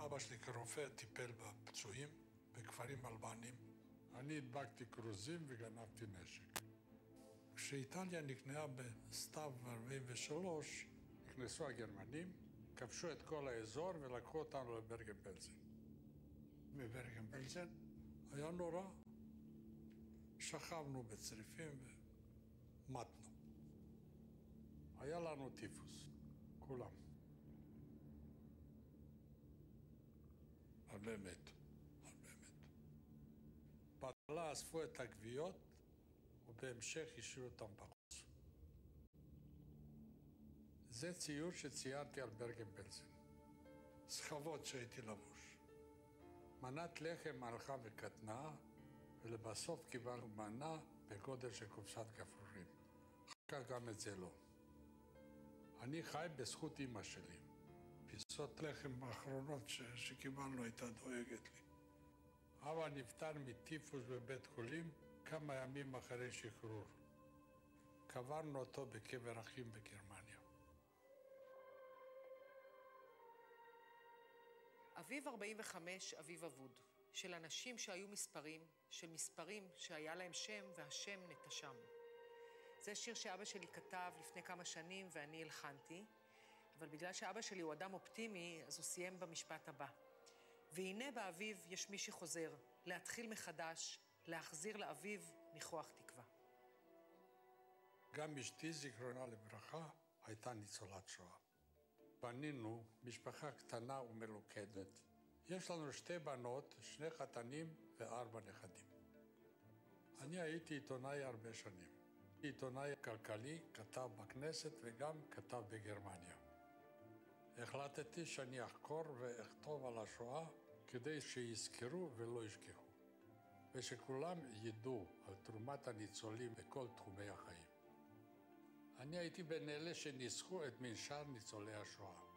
אבא שלי כרופא טיפל בפצועים בכפרים אלבניים. אני הדבקתי כרוזים וגנבתי נשק. כשאיטליה נכנעה בסתיו ב-43, נכנסו הגרמנים, כבשו את כל האזור ולקחו אותנו לברגן בלזן. בברגן בלזן היה נורא. שכבנו בצריפים ומתנו. היה לנו טיפוס, כולם. הרבה מתו, הרבה מתו. בהתחלה אספו את הגוויות ובהמשך השאירו אותם בחוץ. זה ציור שציירתי על ברגן בלזן. סחבות שהייתי לבוש. מנת לחם הלכה וקטנה, ולבסוף קיבלנו מנה בגודל של קופסת גפרורים. אחר כך גם את זה לא. אני חי בזכות אמא שלי. פיסות לחם האחרונות שקיבלנו הייתה דואגת לי. אבא נפטר מטיפוס בבית חולים כמה ימים אחרי שחרור. קברנו אותו בקבר אחים בגרמניה. אביב 45, אביב אבוד. של אנשים שהיו מספרים, של מספרים שהיה להם שם והשם נטשם. זה שיר שאבא שלי כתב לפני כמה שנים ואני הלחנתי, אבל בגלל שאבא שלי הוא אדם אופטימי, אז הוא סיים במשפט הבא. והנה באביב יש מי שחוזר, להתחיל מחדש, להחזיר לאביב ניחוח תקווה. גם אשתי, זיכרונה לברכה, הייתה ניצולת שואה. בנינו משפחה קטנה ומלוכדת. יש לנו 2 בנות, 2 חתנים ו4 נכדים. אני הייתי עיתונאי הרבה שנים. עיתונאי כלכלי, כתב בכנסת וגם כתב בגרמניה. החלטתי שאני אחקור ואכתוב על השואה כדי שיזכרו ולא ישכחו, ושכולם ידעו על תרומת הניצולים בכל תחומי החיים. אני הייתי בין אלה שניסחו את מנשר ניצולי השואה.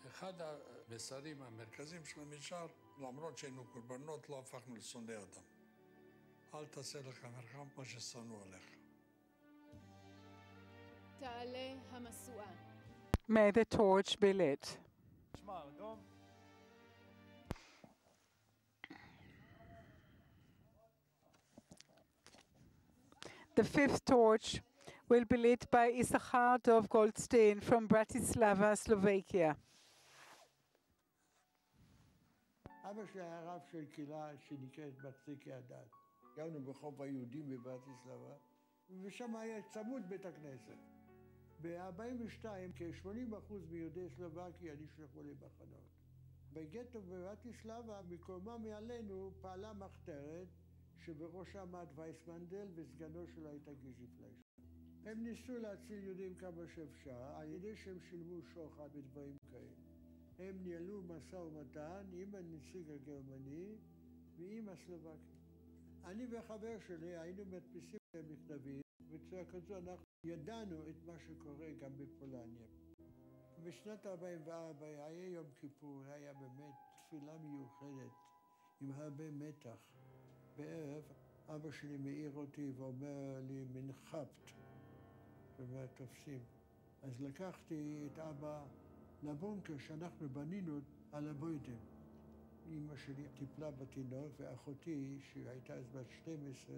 אחד המסרים המרכזיים של המנשר, למרות שהיינו קורבנות, לא הפכנו לשונאי אדם. אל תעשה לחברך מה ששנוא עליך. תעלה המשואה. May the torch be lit. שמע, אדום. The 5th torch will be lit by Issachar Dov Goldstein from Bratislava, Slovakia. אבא שלי היה רב של קהילה שנקראת מצדיקי הדת. גרנו ברחוב היהודים בברטיסלבה, ושם היה צמוד בית הכנסת. ב-42, כ-80% מיהודי סלובקיה נשלחו למחנות. בגטו בברטיסלבה, מקומם מעלינו, פעלה מחתרת, שבראשה עמד וייסמנדל וסגנו שלו הייתה גיזי פליישר. הם ניסו להציל יהודים כמה שאפשר, על ידי שהם שילמו שוחד ודברים כאלה. הם ניהלו משא ומתן עם הנציג הגרמני ועם הסלובקים. אני וחבר שלי היינו מדפיסים מכתבים, בצורה כזו אנחנו ידענו את מה שקורה גם בפולניה. בשנת 44 היה יום כיפור, היה באמת תפילה מיוחדת עם הרבה מתח. בערב אבא שלי מעיר אותי ואומר לי מנחפת, זאת אומרת תופסים. אז לקחתי את אבא לבונקר שאנחנו בנינו על הבוידם. אמא שלי טיפלה בתינוק ואחותי, שהייתה אז בת 12,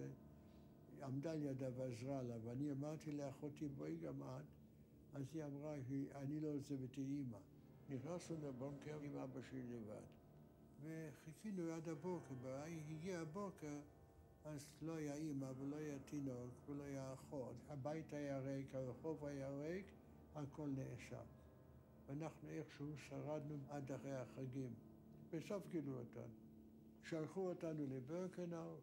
עמדה לידה ועזרה לה, ואני אמרתי לאחותי בואי גם את, אז היא אמרה אני לא עוזבת את אמא. נכנסנו לבונקר עם אבא שלי לבד. וחיכינו עד הבוקר, הגיע הבוקר, אז לא היה אמא ולא היה תינוק ולא היה אחות. הבית היה ריק, הרחוב היה ריק, הכל נאסר. ואנחנו איכשהו שרדנו עד אחרי החגים. בסוף גילו אותנו. שלחו אותנו לברקנאו,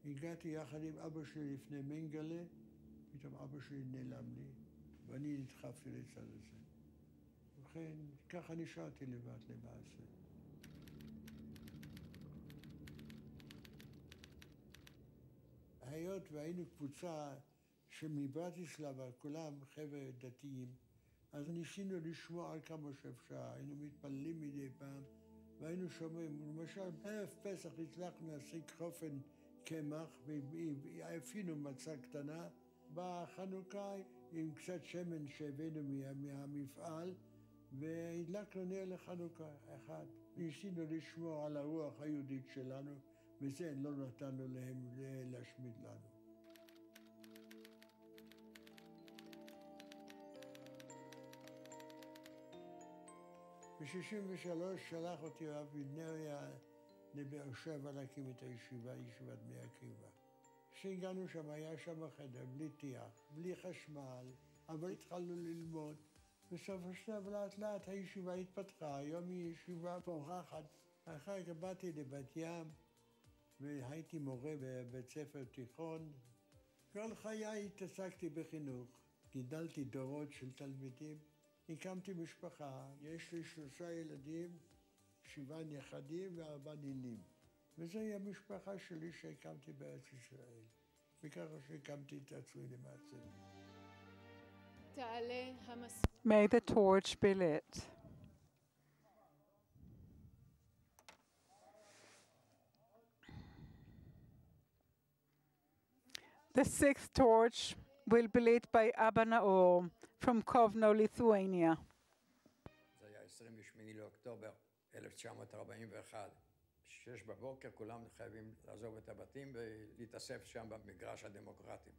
הגעתי יחד עם אבא שלי לפני מנגלה, פתאום אבא שלי נעלם לי, ואני נדחפתי לצד הזה. ובכן, ככה נשארתי לבד למעשה. היות והיינו קבוצה שמברטיסלבה, כולם חבר'ה דתיים, אז ניסינו לשמוע על כמה שאפשר, היינו מתפללים מדי פעם, והיינו שומעים, למשל, ערב פסח הצלחנו להשיג חופן קמח, ואפינו מצה קטנה, בחנוכה עם קצת שמן שהבאנו מהמפעל, והדלקנו נר לחנוכה אחד. ניסינו לשמור על הרוח היהודית שלנו, וזה לא נתנו להם להשמיד לנו. ב-63 שלח אותי הרב וילנריה לבאר שבע להקים את הישיבה, ישיבת בני עקיבא. כשהגענו שם, היה שם חדר, בלי טיח, בלי חשמל, אבל התחלנו ללמוד. בסוף השלב לאט לאט הישיבה התפתחה, היום היא ישיבה פורחת. אחר כך באתי לבת ים, והייתי מורה בבית ספר תיכון. כל חיי התעסקתי בחינוך. גידלתי דורות של תלמידים. הקמתי משפחה, יש לי 3 ילדים, 7 נכדים ו4 נינים. וזוהי המשפחה שלי שהקמתי בארץ ישראל. וככה שהקמתי את עצמי למעשה. תעלה המשואה. May the torch be lit. The 6th torch will be lit by Aparna from Kovno, Lithuania. זה היה 28 לאוקטובר 1941. 6 בבוקר כולם חייבים לעזוב את הבתים ולהתאסף שם במגרש הדמוקרטים.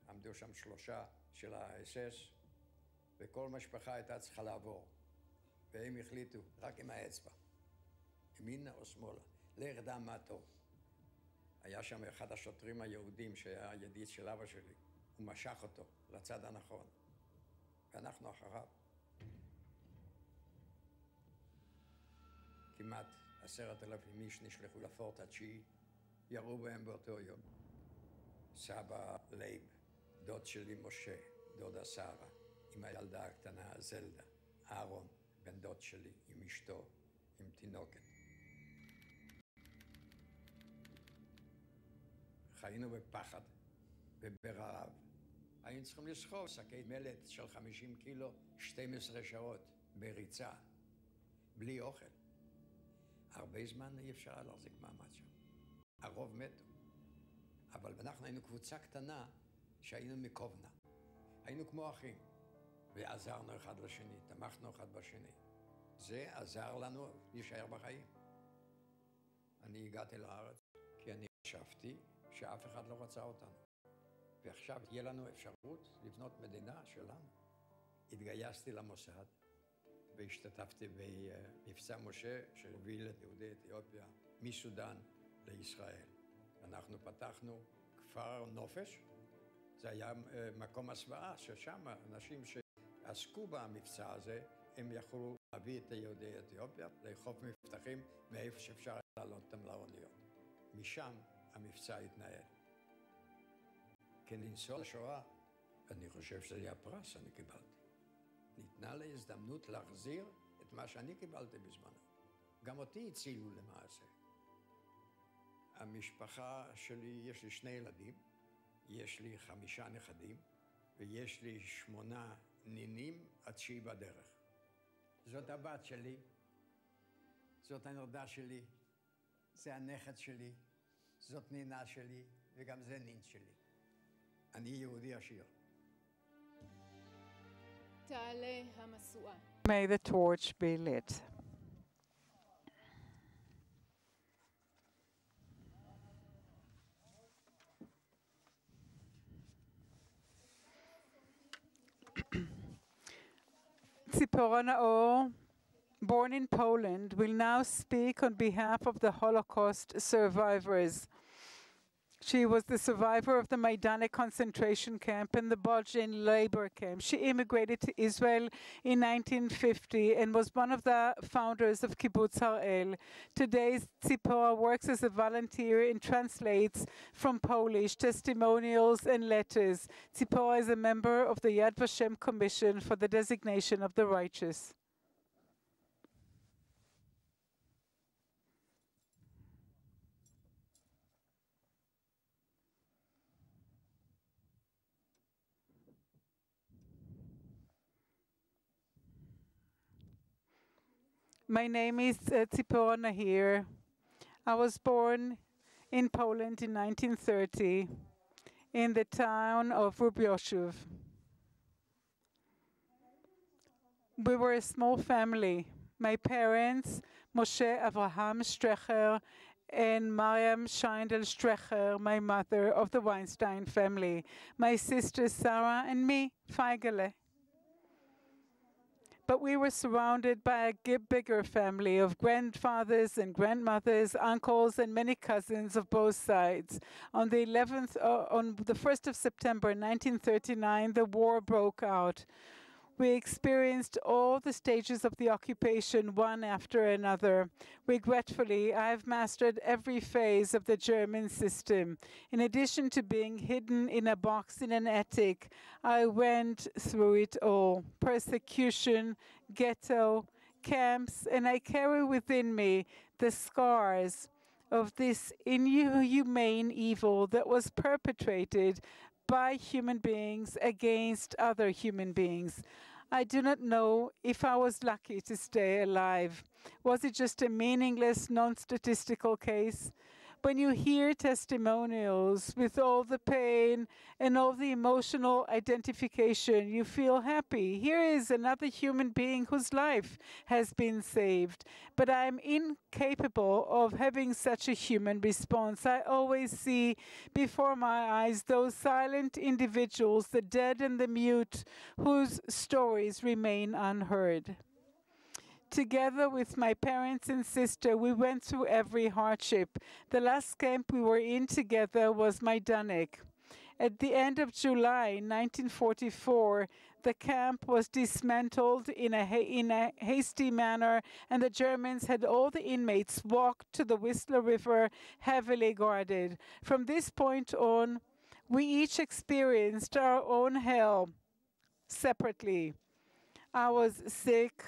עמדו שם 3 של ה-SS, וכל משפחה הייתה צריכה לעבור. והם החליטו רק עם האצבע, ימינה או שמאלה, לך דע מה טוב. היה שם אחד השוטרים היהודים שהיה ידיד של אבא שלי, הוא משך אותו לצד הנכון, ואנחנו אחריו. כמעט 10,000 איש נשלחו לפורט התשיעי, ירו בהם באותו יום. סבא לייב, דוד שלי משה, דודה שרה, עם הילדה הקטנה זלדה, אהרון, בן דוד שלי, עם אשתו, עם תינוקת. חיינו בפחד וברעב. היינו צריכים לסחוב שקי מלט של 50 קילו, 12 שעות בריצה, בלי אוכל. הרבה זמן אי אפשר להחזיק מעמד שם. הרוב מתו. אבל אנחנו היינו קבוצה קטנה שהיינו מקובנה. היינו כמו אחים. ועזרנו אחד לשני, תמכנו אחד בשני. זה עזר לנו להישאר בחיים. אני הגעתי לארץ כי אני חשבתי שאף אחד לא רצה אותנו. ועכשיו תהיה לנו אפשרות לבנות מדינה שלנו. התגייסתי למוסד והשתתפתי במבצע משה שהוביל את יהודי אתיופיה מסודאן לישראל. אנחנו פתחנו כפר נופש. זה היה מקום הסוואה ששם אנשים שעסקו במבצע הזה, הם יכלו להביא את יהודי אתיופיה, לאכוף מבטחים מאיפה שאפשר לעלות אותם לאוניות. משם המבצע התנהל. כניצול השואה, אני חושב שזה היה פרס שאני קיבלתי. ניתנה לי הזדמנות להחזיר את מה שאני קיבלתי בזמנו. גם אותי הצילו למעשה. המשפחה שלי, יש לי 2 ילדים, יש לי 5 נכדים, ויש לי 8 נינים עד 9 בדרך. זאת הבת שלי, זאת הנרדה שלי, זה הנכד שלי, זאת נינה שלי, וגם זה נין שלי. אני יהודי עשיר. תעלה המשואה. May the torch be lit. Tzipora Naor, born in Poland, will now speak on behalf of the Holocaust survivors. She was the survivor of the Majdanek concentration camp and the Belgian labor camp. She immigrated to Israel in 1950 and was one of the founders of Kibbutz Harel. Today, Tzipora works as a volunteer and translates from Polish testimonials and letters. Tzipora is a member of the Yad Vashem Commission for the Designation of the Righteous. My name is Tzipora Nahir. I was born in Poland in 1930 in the town of Rubioshev. We were a small family. My parents, Moshe Avraham Strecher and Mariam Scheindel Strecher, my mother, of the Weinstein family. My sister Sarah and me, Feigele. But we were surrounded by a bigger family of grandfathers and grandmothers, uncles, and many cousins of both sides. On the 1st of September 1939, the war broke out. We experienced all the stages of the occupation, one after another. Regretfully, I have mastered every phase of the German system. In addition to being hidden in a box in an attic, I went through it all. Persecution, ghetto, camps, and I carry within me the scars of this inhumane evil that was perpetrated by human beings against other human beings. I do not know if I was lucky to stay alive. Was it just a meaningless, non-statistical case? When you hear testimonials with all the pain and all the emotional identification, you feel happy. Here is another human being whose life has been saved. But I'm incapable of having such a human response. I always see before my eyes those silent individuals, the dead and the mute, whose stories remain unheard. Together with my parents and sister, we went through every hardship. The last camp we were in together was Majdanek. At the end of July 1944, the camp was dismantled in a hasty manner, and the Germans had all the inmates walked to the Whistler River, heavily guarded. From this point on, we each experienced our own hell separately. I was sick,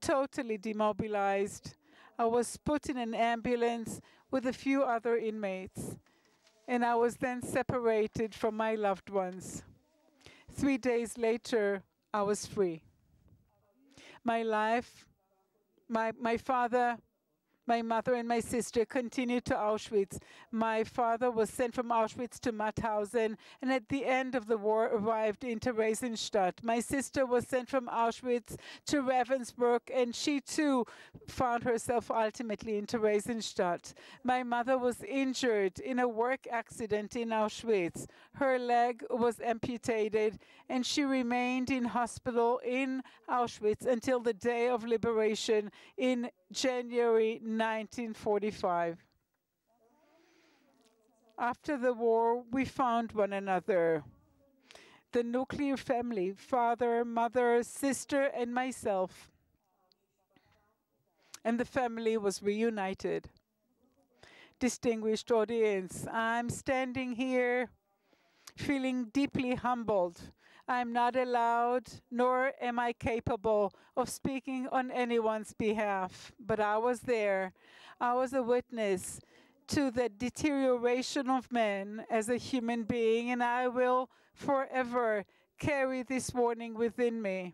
totally demobilized. I was put in an ambulance with a few other inmates, and I was then separated from my loved ones. 3 days later, I was free. My life, my father, my mother and my sister continued to Auschwitz. My father was sent from Auschwitz to Mauthausen, and at the end of the war arrived in Theresienstadt. My sister was sent from Auschwitz to Ravensbrück, and she too found herself ultimately in Theresienstadt. My mother was injured in a work accident in Auschwitz. Her leg was amputated, and she remained in hospital in Auschwitz until the day of liberation in January 1945. After the war, we found one another. The nuclear family, father, mother, sister, and myself. And the family was reunited. Distinguished audience, I'm standing here feeling deeply humbled. I'm not allowed, nor am I capable of speaking on anyone's behalf, but I was there. I was a witness to the deterioration of man as a human being, and I will forever carry this warning within me.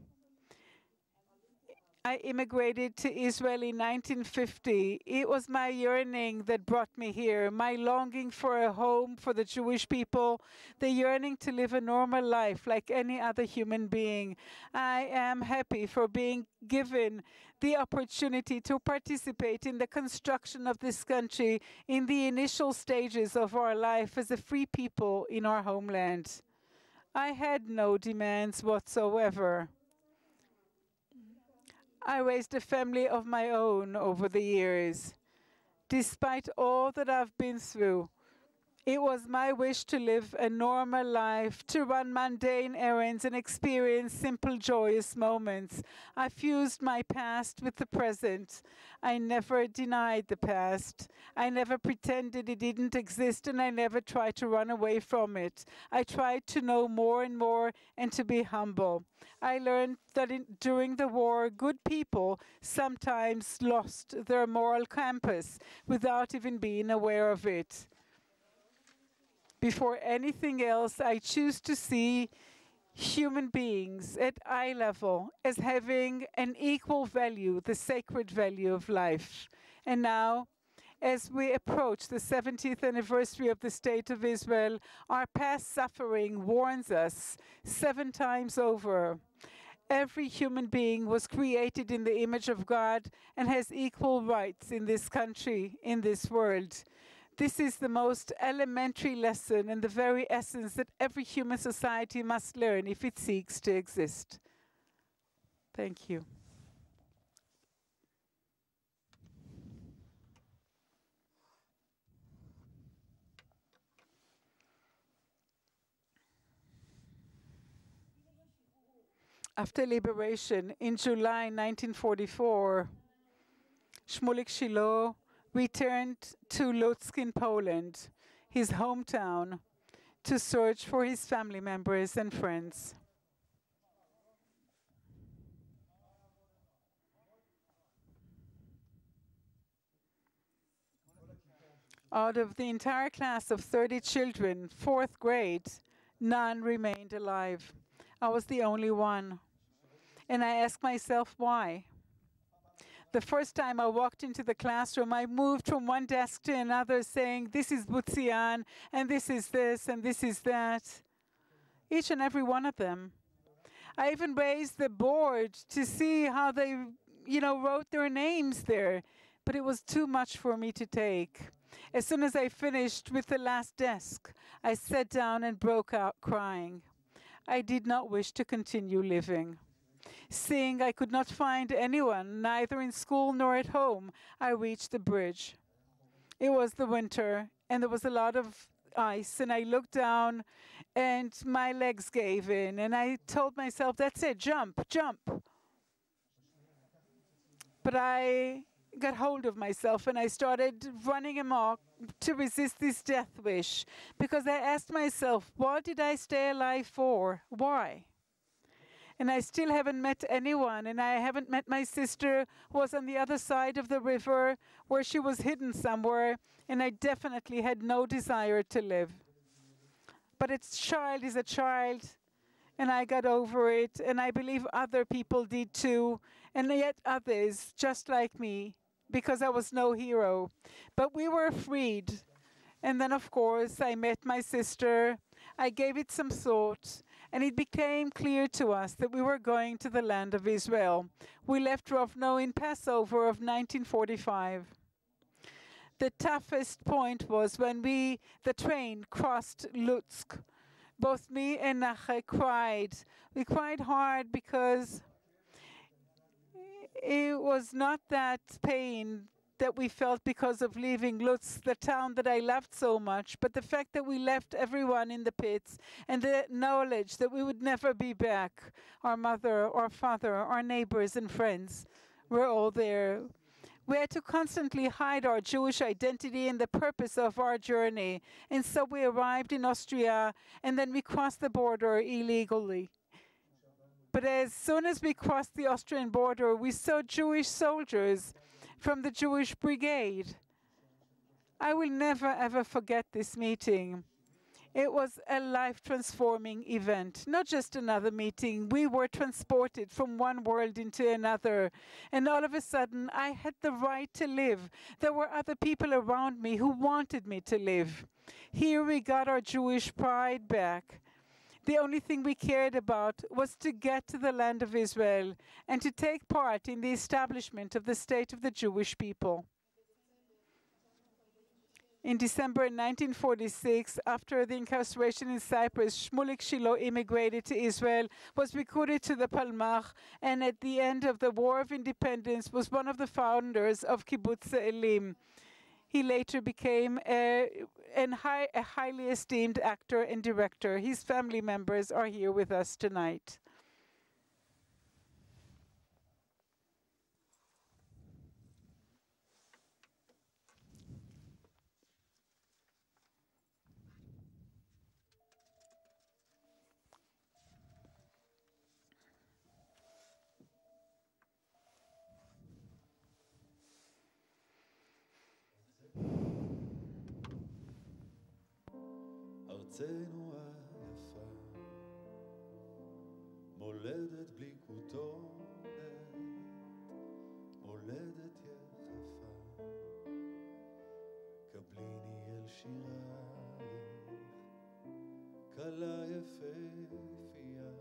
I immigrated to Israel in 1950. It was my yearning that brought me here, my longing for a home for the Jewish people, the yearning to live a normal life like any other human being. I am happy for being given the opportunity to participate in the construction of this country in the initial stages of our life as a free people in our homeland. I had no demands whatsoever. I raised a family of my own over the years. Despite all that I've been through, it was my wish to live a normal life, to run mundane errands and experience simple, joyous moments. I fused my past with the present. I never denied the past. I never pretended it didn't exist, and I never tried to run away from it. I tried to know more and more and to be humble. I learned that during the war, good people sometimes lost their moral compass without even being aware of it. Before anything else, I choose to see human beings at eye level as having an equal value, the sacred value of life. And now, as we approach the 70th anniversary of the State of Israel, our past suffering warns us 7 times over. Every human being was created in the image of God and has equal rights in this country, in this world. This is the most elementary lesson and the very essence that every human society must learn if it seeks to exist. Thank you. After liberation in July 1944, Shmulik Shiloh returned to Lutsk in Poland, his hometown, to search for his family members and friends. Out of the entire class of 30 children, 4th grade, none remained alive. I was the only one. And I asked myself why. The first time I walked into the classroom, I moved from one desk to another saying, this is Butzian, and this is this, and this is that. Each and every one of them. I even raised the board to see how they, wrote their names there. But it was too much for me to take. As soon as I finished with the last desk, I sat down and broke out crying. I did not wish to continue living. Seeing I could not find anyone, neither in school nor at home, I reached the bridge. It was the winter, and there was a lot of ice, and I looked down, and my legs gave in, and I told myself, that's it, jump, jump. But I got hold of myself, and I started running amok to resist this death wish, because I asked myself, what did I stay alive for? Why? And I still haven't met anyone, and I haven't met my sister who was on the other side of the river where she was hidden somewhere, and I definitely had no desire to live. But a child is a child, and I got over it, and I believe other people did too, and yet others, just like me, because I was no hero. But we were freed. And then, of course, I met my sister. I gave it some thought, and it became clear to us that we were going to the land of Israel. We left Rovno in Passover of 1945. The toughest point was when the train crossed Lutsk. Both me and Nache cried. We cried hard because it was not that pain that we felt because of leaving Lutsk, the town that I loved so much, but the fact that we left everyone in the pits and the knowledge that we would never be back. Our mother, our father, our neighbors and friends were all there. We had to constantly hide our Jewish identity and the purpose of our journey. And so we arrived in Austria, and then we crossed the border illegally. But as soon as we crossed the Austrian border, we saw Jewish soldiers from the Jewish brigade. I will never, ever forget this meeting. It was a life-transforming event, not just another meeting. We were transported from one world into another. And all of a sudden, I had the right to live. There were other people around me who wanted me to live. Here we got our Jewish pride back. The only thing we cared about was to get to the land of Israel and to take part in the establishment of the state of the Jewish people. In December 1946, after the incarceration in Cyprus, Shmulik Shiloh immigrated to Israel, was recruited to the Palmach, and at the end of the War of Independence was one of the founders of Kibbutz Elim. He later became a highly esteemed actor and director. His family members are here with us tonight. ארצנו היפה, מולדת בלי כותונת, מולדת יחפה, קבליני אל שירייך, כלה יפהפייה,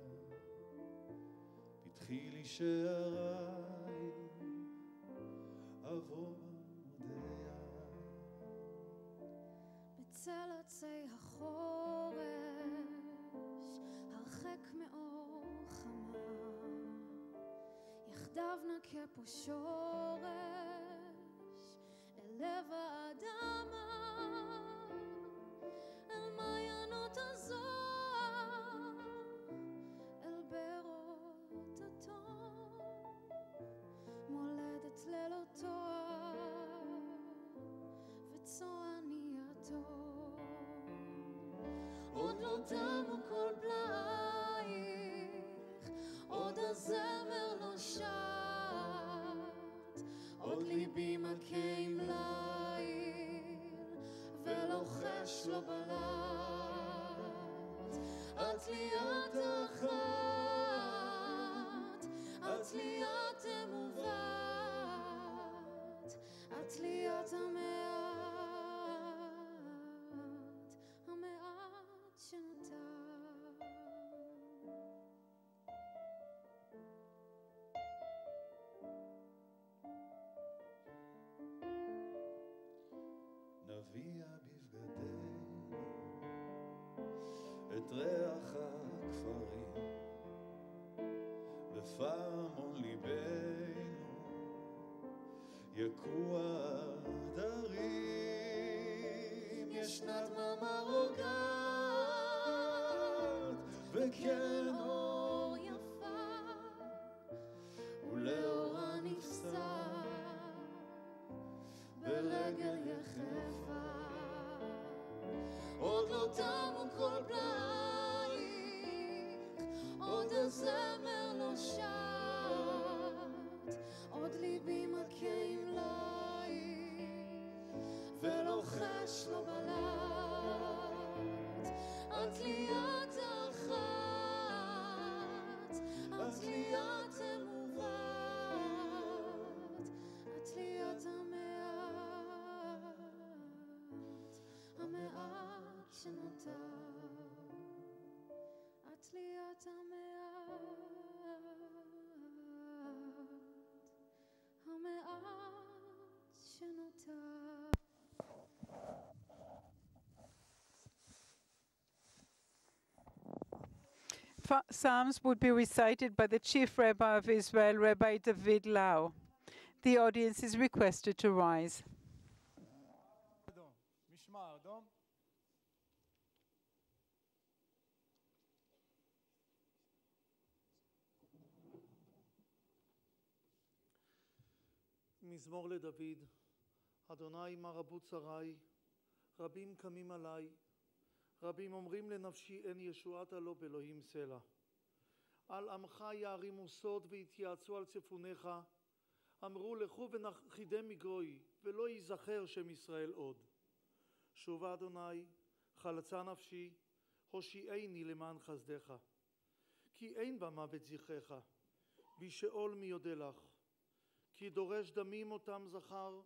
פתחי לי שערייך, אבוא מודיה. בצל עצי החורש, הרחק מאור חמה, יחדיו נכה פה שורש, אל לב האדמה, אל מעיינות הזוהר, אל בארות התום, מולדת ללא תואר, וצוענייתו. עוד לא תמו כל פלאייך, עוד הזמר לא שט, עוד ליבי מכה עם ליל, ולוחש לו בלט. את לי את אחת, את לי את אמובת, נביע בבגדינו את ריח הכפרים בפעמון ליבנו יקוע דרים ישנה דממה רוגעת וכן אור יפה ולאורה נפסע ברגל יחפה עוד לא תמו כל פלאייך עוד הזמר לא שט עוד ליבי מכה עם לייך ולוחש לו בלט את לי את אחת את לי את אמובת את לי את המעט שנותר את לי את המעט שנותר. Psalms would be recited by the Chief Rabbi of Israel, Rabbi David Lau. The audience is requested to rise. מזמור לדוד, אדוני מה רבו צרי, רבים קמים עלי, רבים אומרים לנפשי אין ישועתה לו באלוהים סלע. על עמך יערימו סוד ויתייעצו על צפוניך, אמרו לכו ונחידם מגוי, ולא ייזכר שם ישראל עוד. שובה אדוני, חלצה נפשי, הושיעני למען חסדך. כי אין במוות זכרך, בשאול מי יודה לך. כי דורש דמים אותם זכר,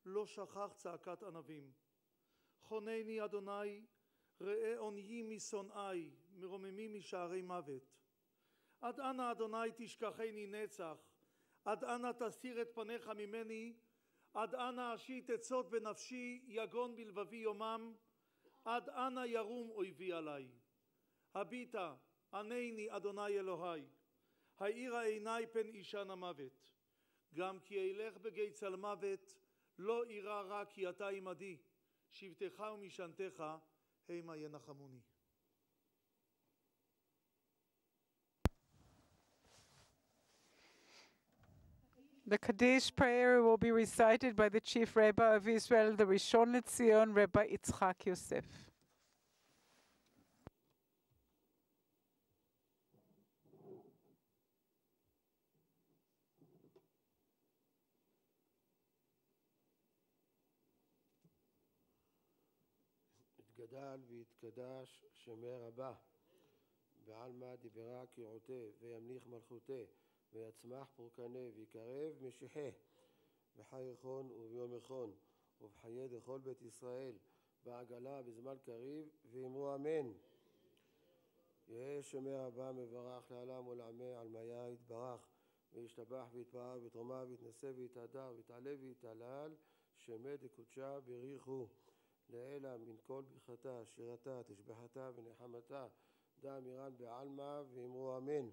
לא שכח צעקת ענבים. חונני אדוני, ראה עוניי משונאי, מרוממי משערי מוות. עד אנה אדוני תשכחני נצח, עד אנה תסתיר את פניך ממני, עד אנה אשית עצות בנפשי, יגון בלבבי יומם, עד אנה ירום אויבי עלי. הביטה, ענני אדוני אלוהי, האירה עיני פן אישן המוות. גם כי אלך בגיא צל מוות, לא אירא רע כי אתה עמדי, שבטך ומשענתך המה ינחמוני. The Kaddish prayer will be recited by the Chief Rabbi of Israel, the Rishon LeZion, Rabbi Yitzchak Yosef. יתגדל ויתקדש שמי רבה, בעלמא דיברה קרעותה, וימליך מלכותה, ויצמח פורקנה, ויקרב משיחה, בחי יחון וביום יחון, ובחיי דכל בית ישראל, בעגלה בזמן קריב, ואמרו אמן. יהא שמי רבה מברך לעולם ולעמי עלמיה יתברך, וישתבח ויתפאר ויתרומה ויתנשא ויתהדר ויתעלה ויתהלל, שמי דקודשה בריחו. לעילה מן כל ברכתה, שירתה, תשבחתה ונחמתה, דע אמירן בעלמא ואמרו אמן.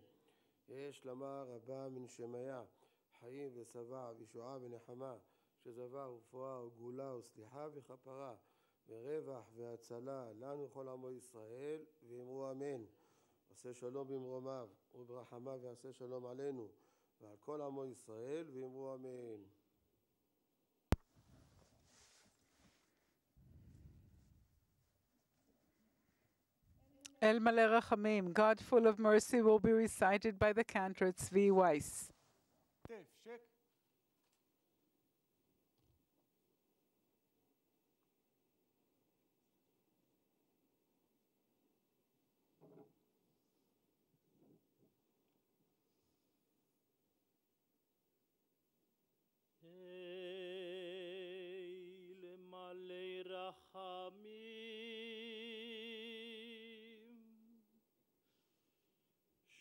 יש למה רבה מן שמיה, חיים ושבע וישועה ונחמה, שזבה ורפואה וגאולה וסליחה וכפרה, ורווח והצלה לנו כל עמו ישראל, ואמרו אמן. עשה שלום במרומיו וברחמיו ועשה שלום עלינו ועל כל עמו ישראל, ואמרו אמן. El Maleh Rachamim, God full of mercy, will be recited by the cantor Tzvi Weiss. El Maleh Rachamim,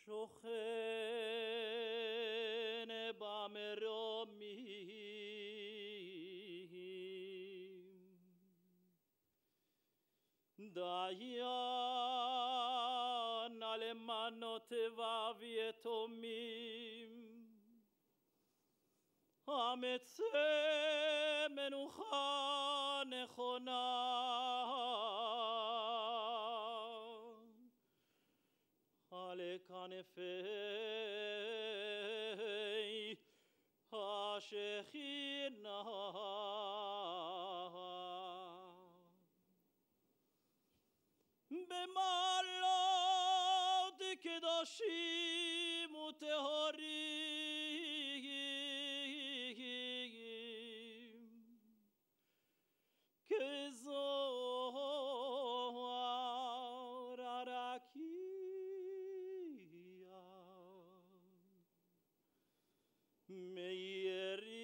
שוכן במרומim, דיין אלמנות ויתומים, המצא מנוחה נכונה, על כנפי השכינה. במעלות קדושים וטהורים, כזוהר הרקיע, מאירים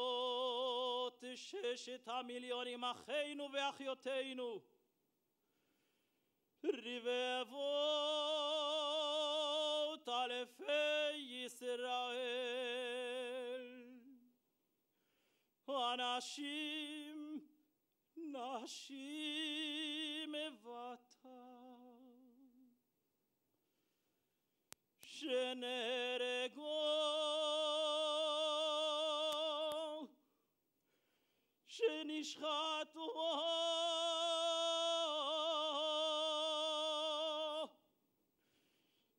לנשמות 6 מיליונים אחינו ואחיותינו, רבבות אלפי ישראל, אנשים, נשים וטף, שנהרגו, שנשחטו,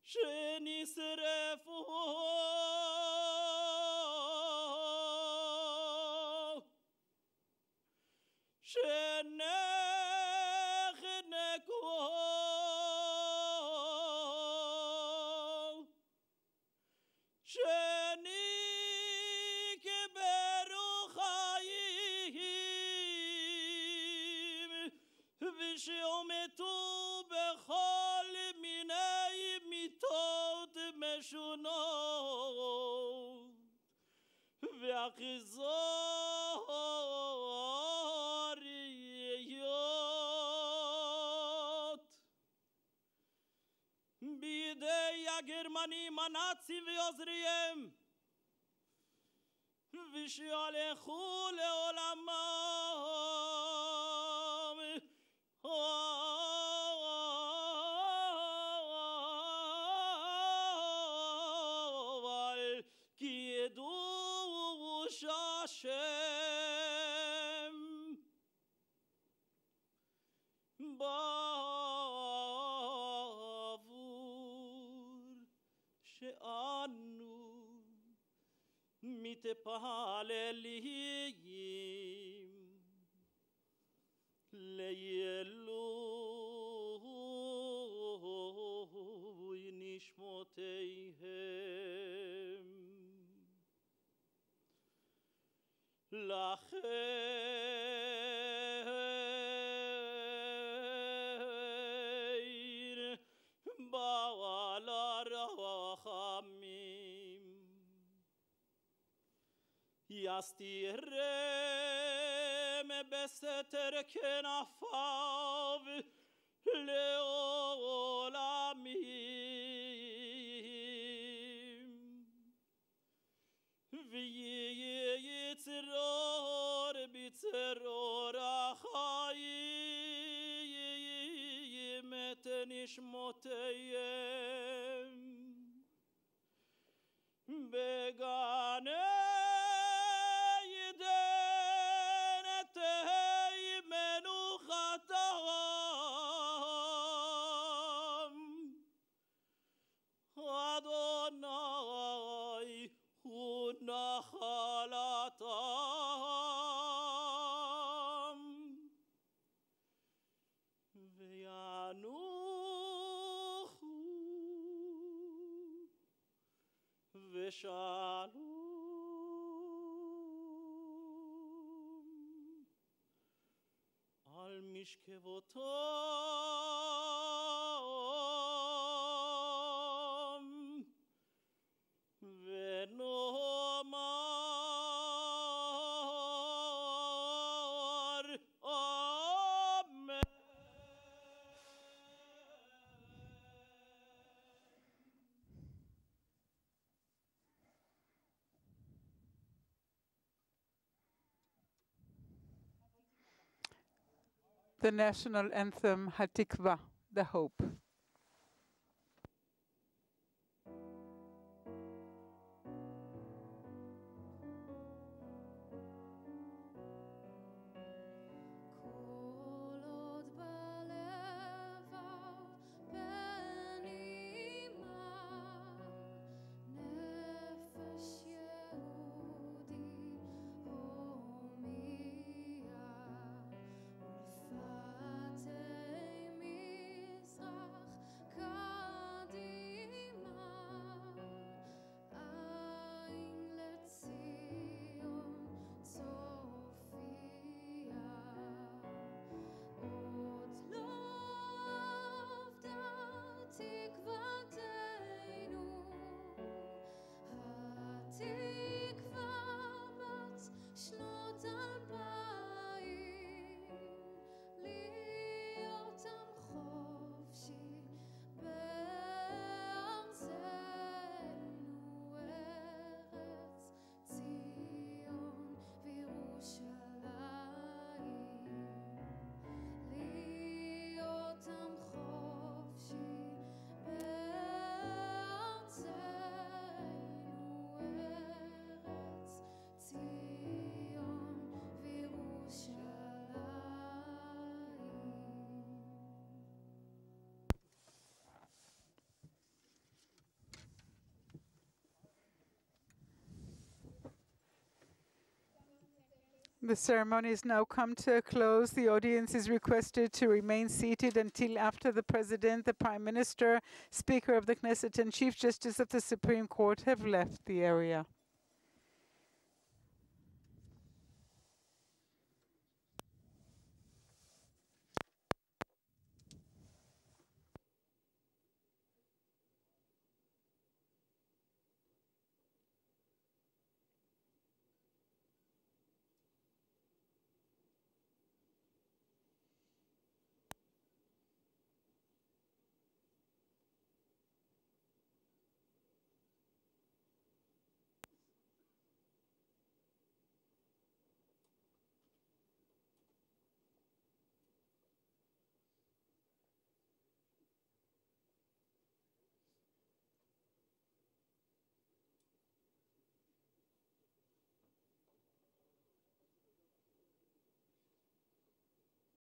שנשרפו, שנחנקו, שנקברו חיים, ושהומתו בכל מיני מיתות משונות ואכזריות בידי הגרמנים הנאצים ועוזריהם, ושהלכו לעולמם, אבל כי ידעו שהשם בעבור שאנו מתפללים לעילוי נשמותיהם. לכן בעל הרחמים יסתירם בסתר כנפיו לעולמים, ויצרור בצרור החיים את נשמותיהם בגן עדן תהי מנוחתם, אדוני הוא נחלתם, וינוחו ושלום על משכבותם, ונאמר אמן. the national anthem, Hatikva, the hope. The ceremony has now come to a close. The audience is requested to remain seated until after the President, the Prime Minister, Speaker of the Knesset and Chief Justice of the Supreme Court have left the area.